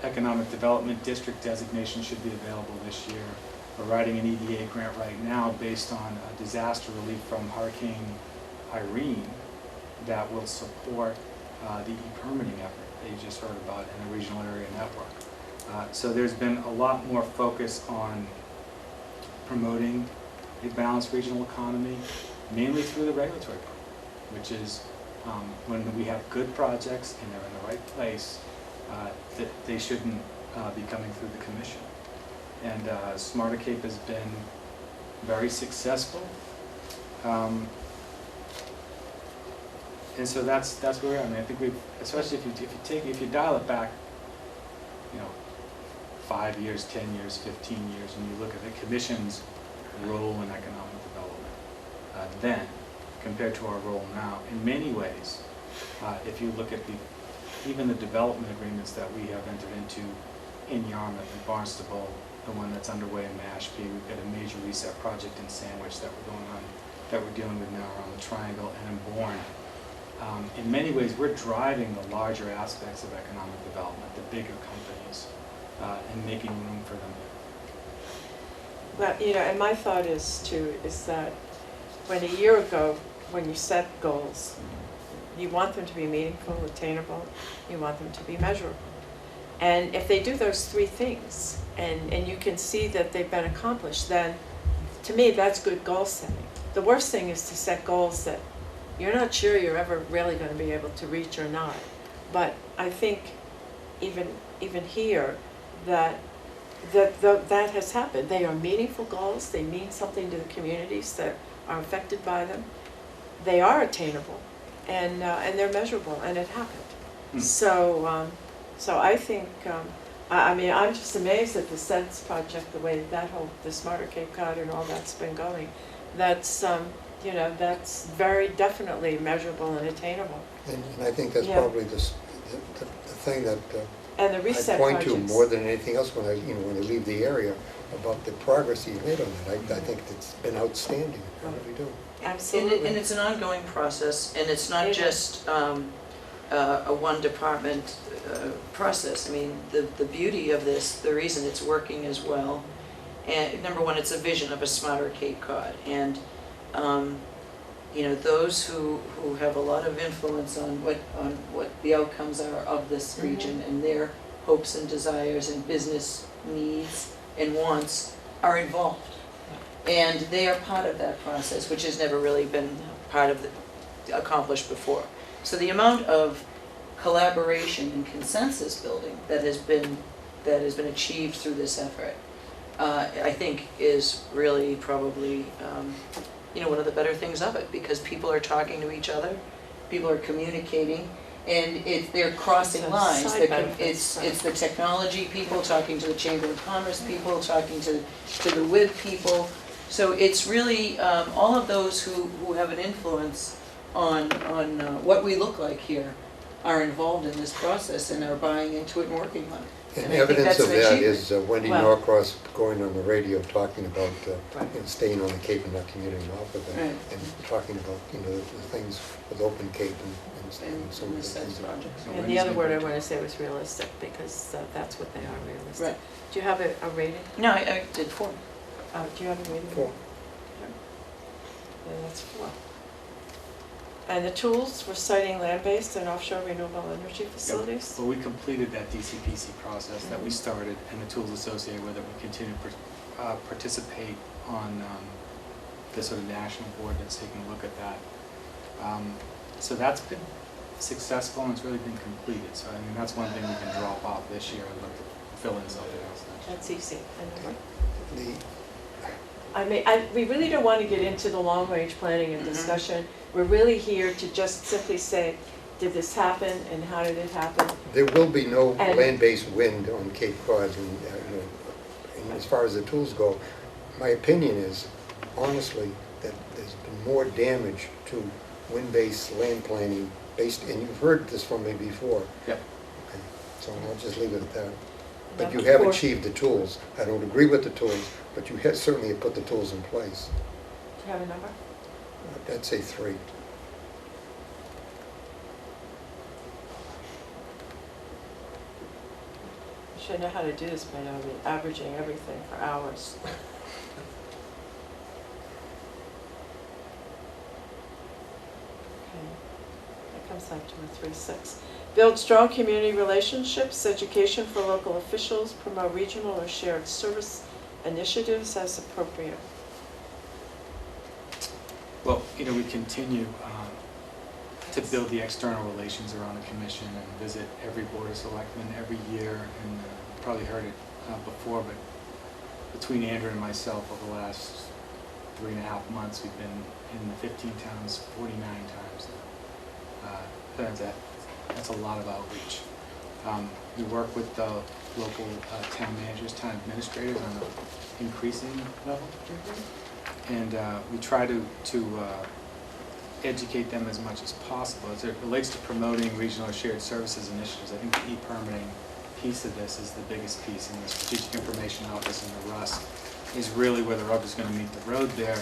Economic Development District designation should be available this year. We're writing an EDA grant right now based on disaster relief from Hurricane Irene that will support the e-permitting effort that you just heard about in the regional area network. So there's been a lot more focus on promoting a balanced regional economy, mainly through the regulatory part, which is when we have good projects and they're in the right place, that they shouldn't be coming through the commission. And Smarter Cape has been very successful. And so that's where we are. I mean, I think we've, especially if you dial it back, 5 years, 10 years, 15 years, when you look at the commission's role in economic development, then compared to our role now, in many ways, if you look at even the development agreements that we have entered into in Yarmouth and Barnstable, the one that's underway in Mashpee, we've got a major reset project in Sandwich that we're dealing with now around the Triangle and in Bourne. In many ways, we're driving the larger aspects of economic development, the bigger companies, and making room for them. Well, and my thought is that when a year ago, when you set goals, you want them to be meaningful, attainable, you want them to be measurable. And if they do those three things, and you can see that they've been accomplished, then to me, that's good goal setting. The worst thing is to set goals that you're not sure you're ever really going to be able to reach or not. But I think even here, that has happened. They are meaningful goals. They mean something to the communities that are affected by them. They are attainable, and they're measurable, and it happened. So I think, I'm just amazed at the SENSE project, the way the Smarter Cape Cod and all that's been going. That's that's very definitely measurable and attainable. And I think that's probably the thing that And the I reset point to projects. more than anything else when I leave the area about the progress you've made on it. I think it's been outstanding. I really do. Absolutely. And it's an ongoing process, and it's not It is. just a one department process. I mean, the beauty of this, the reason it's working as well, and number one, it's a vision of a smarter Cape Cod, and those who have a lot of influence on what the outcomes are of this region and their hopes and desires and business needs and wants are involved. And they are part of that process, which has never really been part of accomplished before. So the amount of collaboration and consensus building that has been achieved through this effort, I think is really probably one of the better things of it, because people are talking to each other, people are communicating, and they're crossing So lines. side benefits, It's the technology people talking to the Chamber of Commerce people, talking to the WID people. So it's really all of those who have an influence on what we look like here are involved in this process and are buying into it and working on it. And I think evidence that's of an that achievement. is Wendy Well- Norcross going on the radio talking about staying on the Cape and not commuting off of it, Right. and talking about the things with Open Cape and some of the the SENSE things. projects. And the other word I want to say was realistic, because that's what they are, realistic. Right. Do you have a rating? No, I did 4. Do you have a rating? 4. Yeah, that's 4. And the tools for siting land-based and offshore renewable energy facilities? Well, we completed that DCPC process that we started, and the tools associated with it. We continue to participate on the sort of national board that's taking a look at that. So that's been successful, and it's really been completed. So I mean, that's one thing we can drop off this year and look to fill in something else next year. That's easy. The We really don't want to get into the long-range planning and discussion. We're really here to just simply say, did this happen and how did it happen? There will be no And- land-based wind on Cape Cod, and as far as the tools go, my opinion is, honestly, that there's been more damage to wind-based land planning based, and you've heard this from me before. Yep. Okay, so I'll just leave it at that. But you Number have 4. achieved the tools. I don't agree with the tools, but you have certainly put the tools in place. Do you have a number? I'd say 3. I should know how to do this by now, I've been averaging everything for hours. Okay. sorry, 236. Build strong community relationships, education for local officials, promote regional or shared service initiatives as appropriate. Well, we continue to build the external relations around the commission and visit every board of selectmen every year. And you probably heard it before, but between Andrew and myself over the last 3.5 months, we've been in 15 towns 49 times now. That's a lot of outreach. We work with the local town managers, town administrators on an increasing level. And we try to educate them as much as possible. As it relates to promoting regional or shared services initiatives, I think the e-permitting piece of this is the biggest piece, and the Strategic Information Office and the RUS is really where the rubber's going to meet the road there.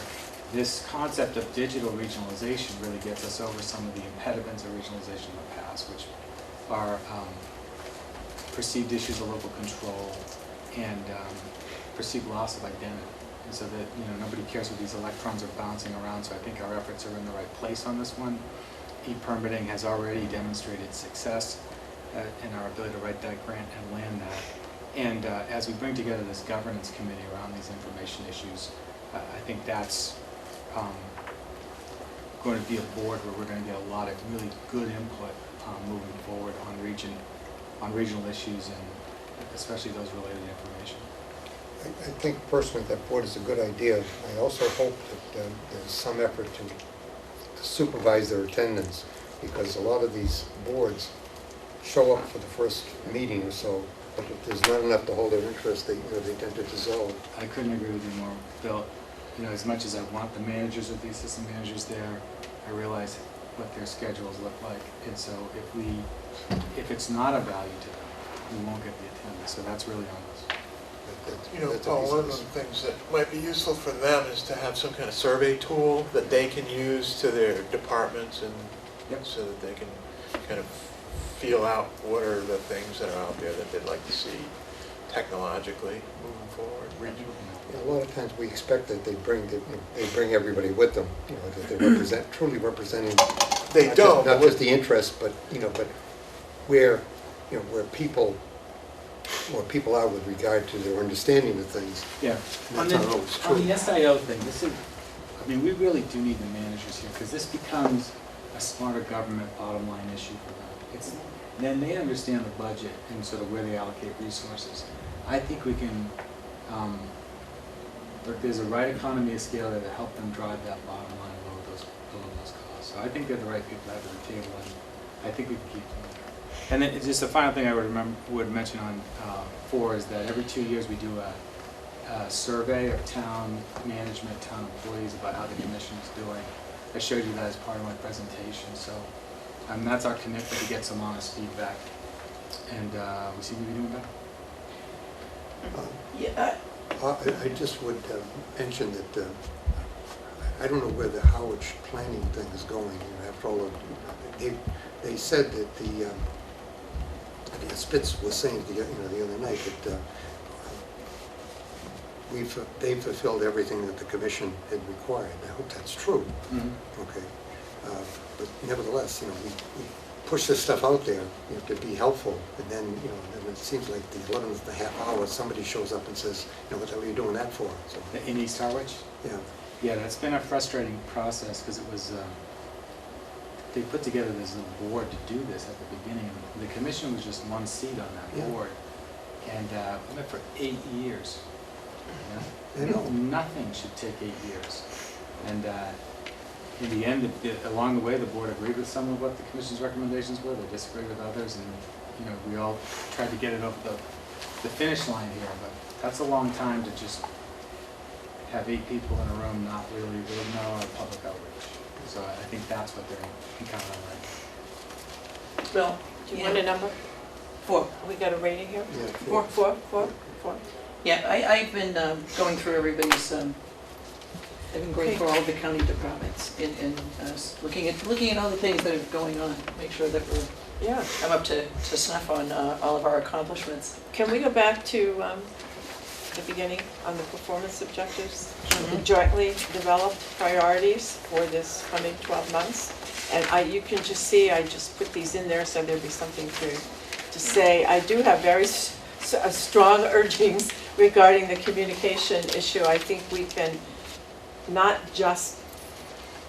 This concept of digital regionalization really gets us over some of the impediments of regionalization in the past, which are perceived issues of local control and perceived loss of identity. And so that nobody cares where these electrons are bouncing around, so I think our efforts are in the right place on this one. E-permitting has already demonstrated success in our ability to write that grant and land that. And as we bring together this governance committee around these information issues, I think that's going to be a board where we're going to get a lot of really good input moving forward on regional issues, and especially those related to information. I think personally that board is a good idea. I also hope that there's some effort to supervise their attendance, because a lot of these boards show up for the first meeting or so, but if there's not enough to hold their interest, they tend to dissolve. I couldn't agree with you more, Bill. As much as I want the managers or the assistant managers there, I realize what their schedules look like, and so if it's not of value to them, we won't get the attendance. So that's really on us. Paul, one of the things that might be useful for them is to have some kind of survey tool that they can use to their departments, and so that they can kind of feel out what are the things that are out there that they'd like to see technologically moving forward. A lot of times we expect that they bring everybody with them, that they truly representing They don't. not just the interest, but where people are with regard to their understanding of things. Yeah. And that's not always true. On the SIO thing, we really do need the managers here, because this becomes a smarter government bottom line issue for them. Then they understand the budget and sort of where they allocate resources. I think we can, there's a right economy of scale there to help them drive that bottom line and lower those costs. So I think they're the right people to have at the table, and I think we can keep them there. And then just the final thing I would mention on 4 is that every 2 years we do a survey of town management, town employees about how the commission is doing. I showed you that as part of my presentation. So that's our commitment, to get some honest feedback, and we seem to be doing better. I just would mention that I don't know where the Howard planning thing is going. After all, they said that I think Spitz was saying the other night that they've fulfilled everything that the commission had required. I hope that's true. Mm-hmm. Okay, but nevertheless, we push this stuff out there to be helpful, and then then it seems like the 11.5 hours somebody shows up and says, what the hell are you doing that for? So, In East Harwich? yeah. Yeah, that's been a frustrating process, because it was, they put together this little board to do this at the beginning. The commission was just one seat on that Yeah. board, and we met for 8 years. I know. Nothing should take 8 years. And in the end, along the way, the board agreed with some of what the commission's recommendations were. They disagreed with others, and we all tried to get it over the finish line here. But that's a long time to just have 8 people in a room, not really know our public outreach. So I think that's what they're encountering right now. Bill, do you want a number? 4. We got a rating here? Yeah. 4. Yeah, I've been going through everybody's, I've been going through all the county departments and looking at all the things that are going on, make sure that I'm up to snuff on all of our accomplishments. Can we go back to the beginning on the performance objectives? The jointly developed priorities for this coming 12 months. And you can just see, I just put these in there so there'd be something to say. I do have very strong urgings regarding the communication issue. I think we can, not just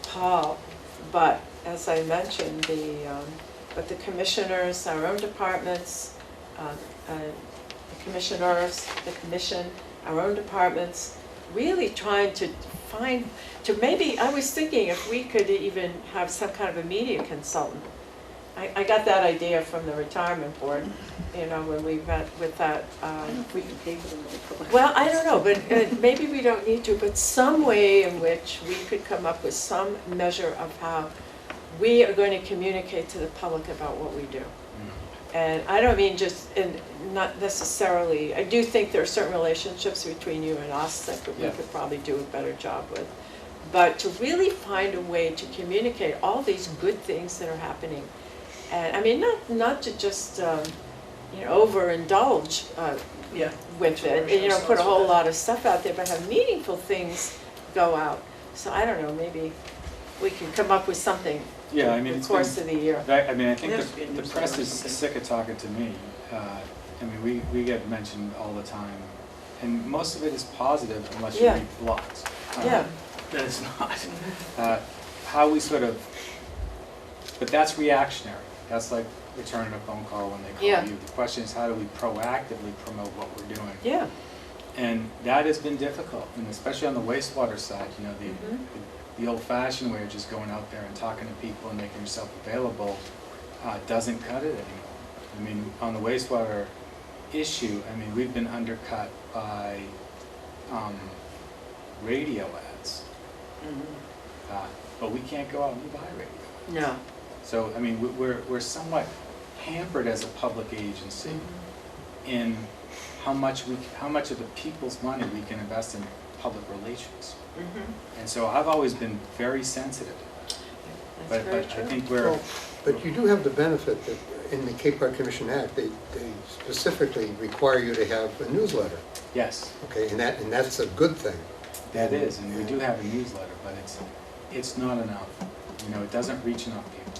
Paul, but as I mentioned, but the commissioners, our own departments, the commissioners, the commission, our own departments, really trying to maybe, I was thinking if we could even have some kind of a media consultant. I got that idea from the retirement board, when we met with that. If we can pay for them. Well, I don't know, but maybe we don't need to, but some way in which we could come up with some measure of how we are going to communicate to the public about what we do. And I don't mean just, and not necessarily, I do think there are certain relationships between you and us that we could probably do a better job with. But to really find a way to communicate all these good things that are happening. And I mean, not to just, overindulge with it, and, put a whole lot of stuff out there, but have meaningful things go out. So I don't know, maybe we can come up with something Yeah, I in mean, the it's course been, of the year. I mean, I think There has to be a the newsletter press or is something. sick of talking to me. I mean, we get mentioned all the time, and most of it is positive unless you Yeah. read blogs. Yeah. That it's not. How we sort of, but that's reactionary. That's like returning a phone call when they call Yeah. you. The question is, how do we proactively promote what we're doing? Yeah. And that has been difficult, and especially on the wastewater side, Mhm. the old-fashioned way of just going out there and talking to people and making yourself available doesn't cut it anymore. I mean, on the wastewater issue, I mean, we've been undercut by radio ads, but we can't go out and buy radio. No. So, I mean, we're somewhat hampered as a public agency in how much of the people's money we can invest in public relations. And so I've always been very sensitive to that. That's very But true. I think we're, Well, but you do have the benefit that in the Cape Cod Commission Act, they specifically require you to have a newsletter, yes, okay? And that's a good thing. that is, and we do have a newsletter, but it's not enough. It doesn't reach enough people.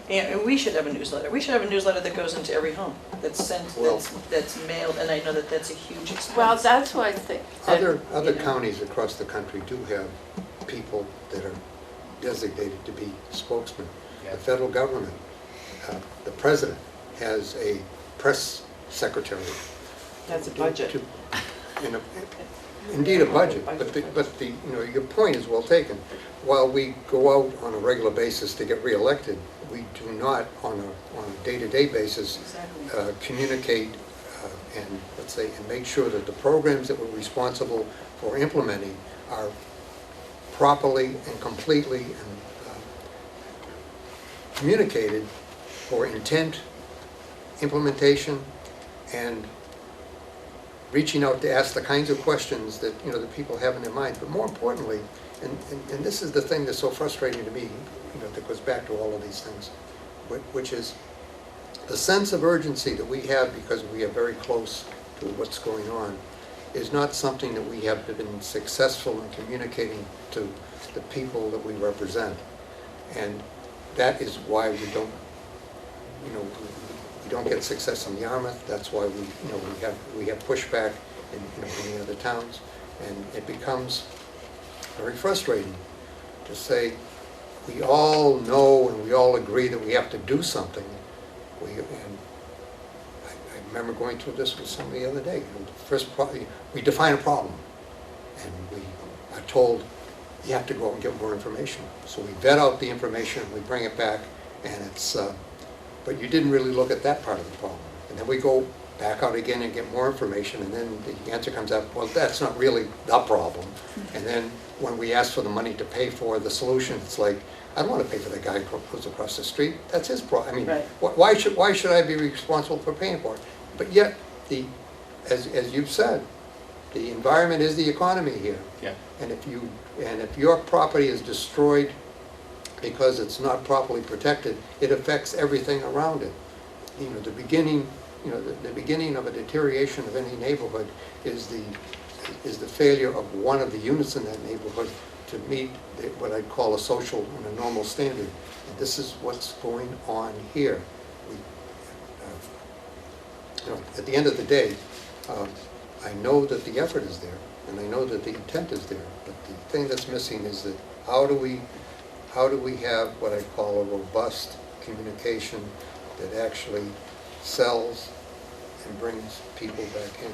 And we should have a newsletter. We should have a newsletter that goes into every home, that's sent, Well- that's mailed, and I know that that's a huge expense. Well, that's why I think. that, Other you know, counties across the country do have people that are designated to be spokesmen. Yeah. The federal government, the president has a press secretary. That's a budget. Indeed, a budget, but your point is well taken. While we go out on a regular basis to get reelected, we do not, on a day-to-day basis, Exactly. communicate and, let's say, and make sure that the programs that we're responsible for implementing are properly and completely communicated for intent, implementation, and reaching out to ask the kinds of questions that, that people have in their minds. But more importantly, and this is the thing that's so frustrating to me, that goes back to all of these things, which is the sense of urgency that we have because we are very close to what's going on is not something that we have been successful in communicating to the people that we represent. And that is why we don't, we don't get success in Yarmouth. That's why we have pushback in many other towns, and it becomes very frustrating to say we all know and we all agree that we have to do something. I remember going through this with somebody the other day. We define a problem, and we are told you have to go out and get more information. So we vet out the information, we bring it back, and it's. But you didn't really look at that part of the problem. And then we go back out again and get more information, and then the answer comes out, well, that's not really the problem. And then when we ask for the money to pay for the solution, it's like, I don't want to pay for the guy who goes across the street. That's his problem. I mean, Right. why should I be responsible for paying for it? But yet, as you've said, the environment is the economy here. Yeah. And if your property is destroyed because it's not properly protected, it affects everything around it. The beginning of a deterioration of any neighborhood is the failure of one of the units in that neighborhood to meet what I'd call a social and a normal standard. And this is what's going on here. At the end of the day, I know that the effort is there, and I know that the intent is there, but the thing that's missing is that how do we have what I call a robust communication that actually sells and brings people back in?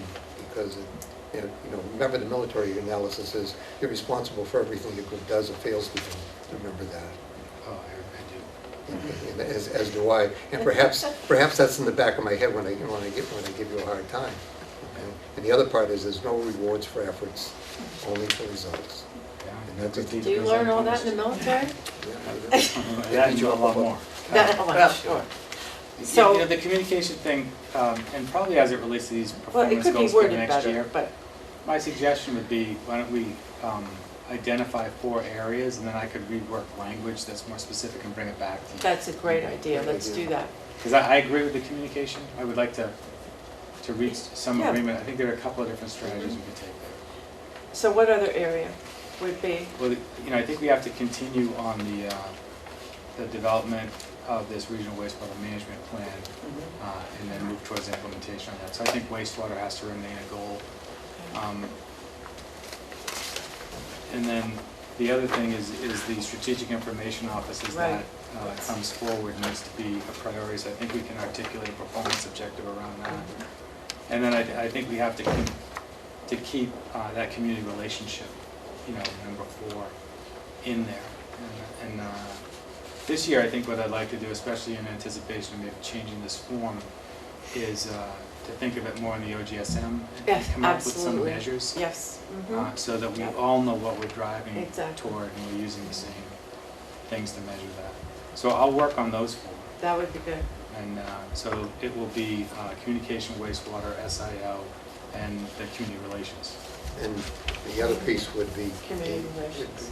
Because remember the military analysis is you're responsible for everything a group does or fails to do. Remember that. Oh, I do. As do I, and perhaps that's in the back of my head when I give you a hard time. Okay? And the other part is there's no rewards for efforts, only for results. And that's a Do you learn all that in the military? That and a lot more. Well, sure. So- The communication thing, and probably as it relates to these Well, it performance could be goals for worded next year, better, but my suggestion would be, why don't we identify 4 areas, and then I could rework language that's more specific and bring it back to you. that's a great idea. Let's do that. Because I agree with the communication. I would like to reach some Yeah. agreement. I think there are a couple of different strategies we could take there. So what other area would be? Well, I think we have to continue on the development of this regional wastewater management plan, and then move towards implementation on that. So I think wastewater has to remain a goal. And then the other thing is the strategic information offices Right. that comes forward needs to be a priority. So I think we can articulate a performance objective around that. And then I think we have to keep that community relationship, number 4, in there. And this year, I think what I'd like to do, especially in anticipation of maybe changing this form, is to think of it more in the OGSM and Yes, come up with some absolutely. measures, Yes. so that we Yep. all know what we're driving Exactly. toward, and we're using the same things to measure that. So I'll work on those 4. That would be good. And so it will be communication, wastewater, SIO, and the community relations. And the other piece would be Community relations.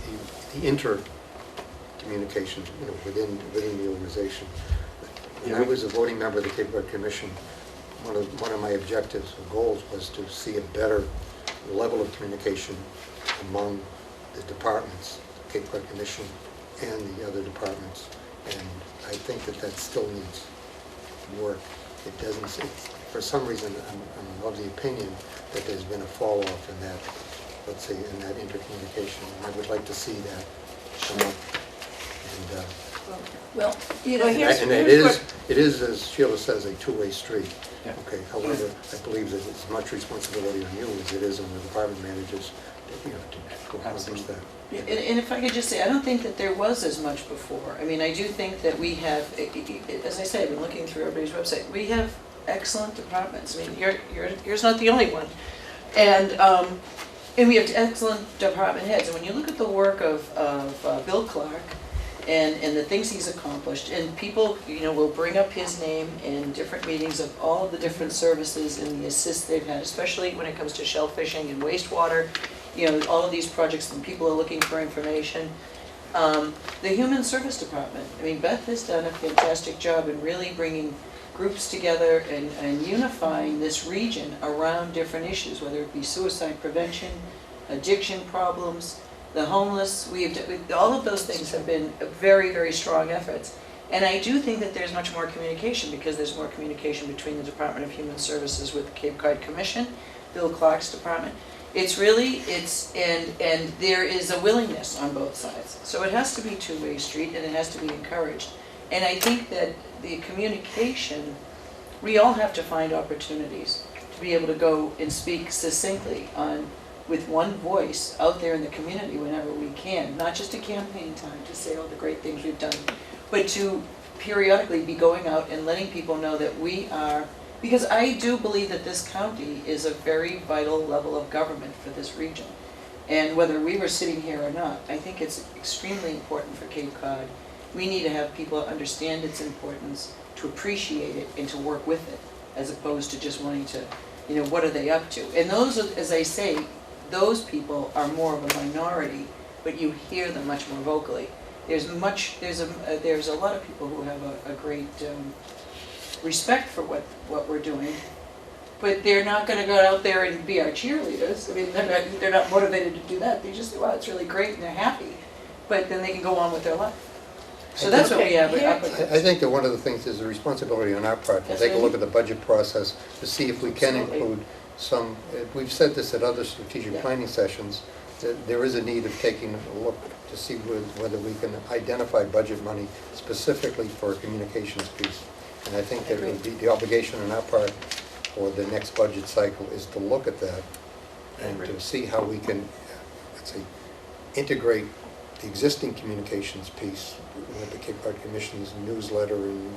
the inter-communication, within the organization. When I was a voting member of the Cape Cod Commission, one of my objectives or goals was to see a better level of communication among the departments, Cape Cod Commission and the other departments. And I think that still needs work. It doesn't, for some reason, I'm of the opinion that there's been a fall off in that, let's say, in that intercommunication. And I would like to see that come up. And, Well, and it is, as Sheila says, a two-way street. Yeah. Okay, however, I believe that it's as much responsibility on you as it is on the department managers, to go accomplish that. And if I could just say, I don't think that there was as much before. I mean, I do think that we have, as I say, I've been looking through everybody's website, we have excellent departments. I mean, yours not the only one. And we have excellent department heads. And when you look at the work of Bill Clark, and the things he's accomplished, and people, will bring up his name in different meetings of all of the different services and the assists they've had, especially when it comes to shellfishing and wastewater, all of these projects, and people are looking for information. The Human Service Department, I mean, Beth has done a fantastic job in really bringing groups together and unifying this region around different issues, whether it be suicide prevention, addiction problems, the homeless. All of those things have been very, very strong efforts. And I do think that there's much more communication, because there's more communication between the Department of Human Services with the Cape Cod Commission, Bill Clark's department. And there is a willingness on both sides. So it has to be a two-way street, and it has to be encouraged. And I think that the communication, we all have to find opportunities to be able to go and speak succinctly with one voice out there in the community whenever we can, not just a campaign time to say all the great things we've done, but to periodically be going out and letting people know that we are, because I do believe that this county is a very vital level of government for this region. And whether we were sitting here or not, I think it's extremely important for Cape Cod. We need to have people understand its importance, to appreciate it, and to work with it, as opposed to just wanting to, what are they up to? And those, as I say, those people are more of a minority, but you hear them much more vocally. There's a lot of people who have a great respect for what we're doing, but they're not gonna go out there and be our cheerleaders. I mean, they're not motivated to do that, they just say, wow, it's really great, and they're happy. But then they can go on with their life. So that's what we have up with I this. think that one of the things is a responsibility on our part to take a look at the budget process to see if we can Absolutely. include some, we've said this at other strategic Yeah. planning sessions, that there is a need of taking a look to see whether we can identify budget money specifically for a communications piece. And I think that it would be the obligation on our part for the next budget cycle is to look at that and to see how we can, let's say, integrate the existing communications piece with the Cape Cod Commission's newsletter and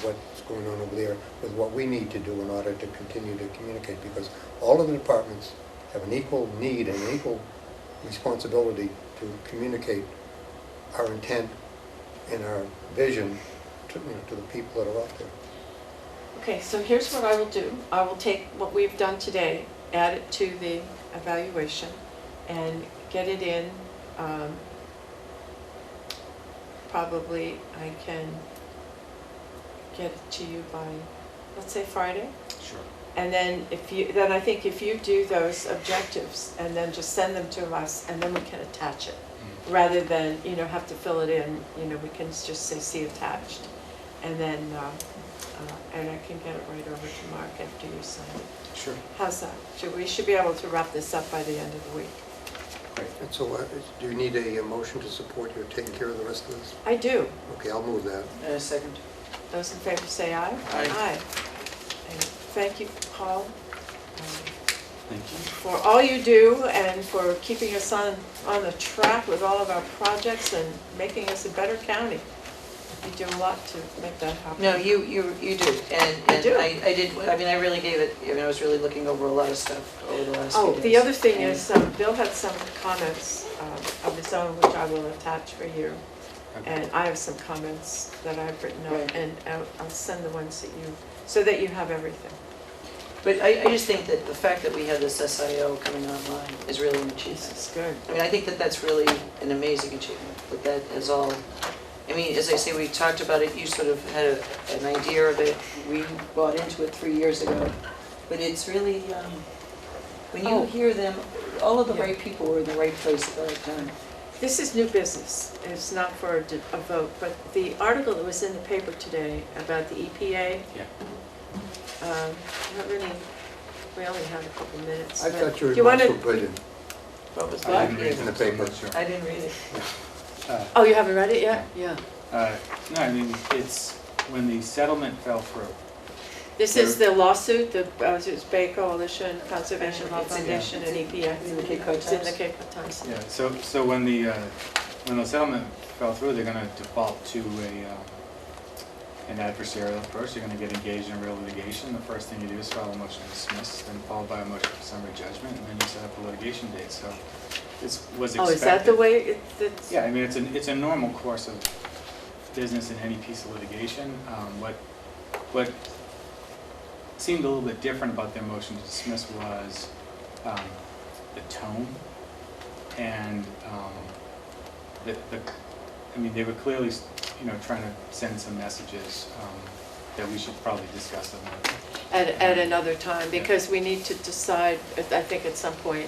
what's going on over there with what we need to do in order to continue to communicate, because all of the departments have an equal need and an equal responsibility to communicate our intent and our vision to, to the people that are out there. Okay, so here's what I will do. I will take what we've done today, add it to the evaluation, and get it in. Probably I can get it to you by, let's say, Friday. Sure. And then then I think if you do those objectives and then just send them to us, and then we can attach it, rather than, have to fill it in, we can just say see attached. And then, and I can get it right over to Mark after you sign it. Sure. How's that? We should be able to wrap this up by the end of the week. And so do you need a motion to support your taking care of the rest of this? I do. Okay, I'll move that. And a second. Those in favor say aye. Aye. And thank you, Paul, Thank you. for all you do and for keeping us on the track with all of our projects and making us a better county. You do a lot to make that happen. No, you do, and do? I did, I really gave it, I was really looking over a lot of stuff over the last few Oh, days. the other thing And- is, Bill had some comments of his own, which I will attach for you. And I have some comments that I've written up, Right. and I'll send the ones that so that you have everything. But I just think that the fact that we have this SIO coming online is really an achievement. This is good. I mean, I think that that's really an amazing achievement, that is all, I mean, as I say, we talked about it, you sort of had an idea of it, we bought into it 3 years ago, but it's really, when you Oh. hear them, all of the Yeah. right people were in the right place at the right time. This is new business. It's not for a vote, but the article that was in the paper today about the EPA. Yeah. Not really, we only had a couple minutes. I but thought your do you remarks wanna- were brilliant. What was I that? didn't read In the it, so I'm paper. not sure. I didn't read it. Oh, you haven't read it yet? Yeah. No, I mean, it's when the settlement fell through. This is the lawsuit, it's Bay Coalition, Conservation Law It's in- Foundation, and EPA. in the Cape Cod It's in the Times. Cape Cod Times. Yeah, so when the settlement fell through, they're gonna default to an adversarial approach. They're gonna get engaged in real litigation. The first thing you do is file a motion to dismiss, then followed by a motion for summary judgment, and then you set up a litigation date, so this was expected. Oh, is that the way it's? Yeah, I mean, it's a normal course of business in any piece of litigation. What seemed a little bit different about their motion to dismiss was the tone and I mean, they were clearly, trying to send some messages that we should probably discuss them. At another time, because we need to decide, I think at some point,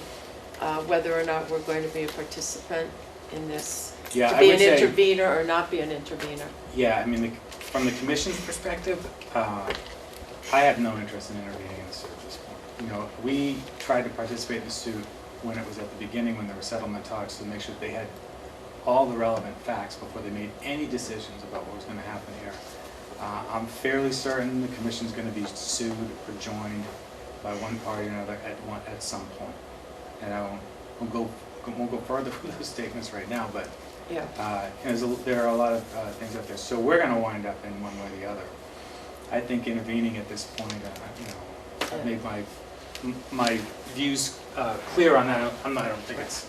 whether or not we're going to be a participant in this. Yeah, To I be would an say- intervener or not be an intervener. Yeah, I mean, from the commission's perspective, I have no interest in intervening in the suit at this point. We tried to participate in the suit when it was at the beginning, when there were settlement talks, to make sure that they had all the relevant facts before they made any decisions about what was going to happen here. I'm fairly certain the commission's going to be sued or joined by one party or another at some point. And I won't go further with those statements right now, but Yeah. there are a lot of things out there. So we're going to wind up in one way or the other. I think intervening at this point, I've made my views clear on that. I don't think it's.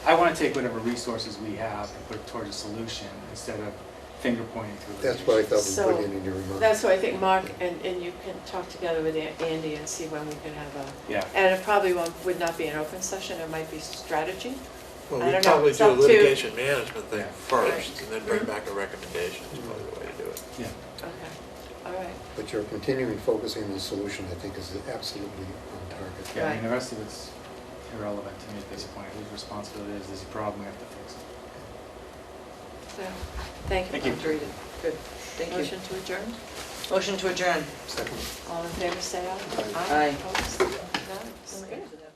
I want to take whatever resources we have and put it towards a solution instead of finger pointing through. That's what I thought was So, brilliant in your remarks. That's why I think Mark and you can talk together with Andy and see when we can have Yeah. and it probably would not be an open session, it might be strategy. Well, I we'd don't know, probably it's do a up to- litigation management thing Yeah. first, and then bring Mhm. back a recommendation, is probably the way to do it. Yeah. Okay, all right. But your continuing focusing on the solution, I think, is absolutely on target. Yeah, I mean, the rest of it's irrelevant to me at this point. Whose responsibility is this a problem we have to fix? So, thank you. Thank you. Agreed. Good, thank you. Motion to adjourn? Motion to adjourn. Second. All in favor, say aye. Aye. Opposed? None? Good.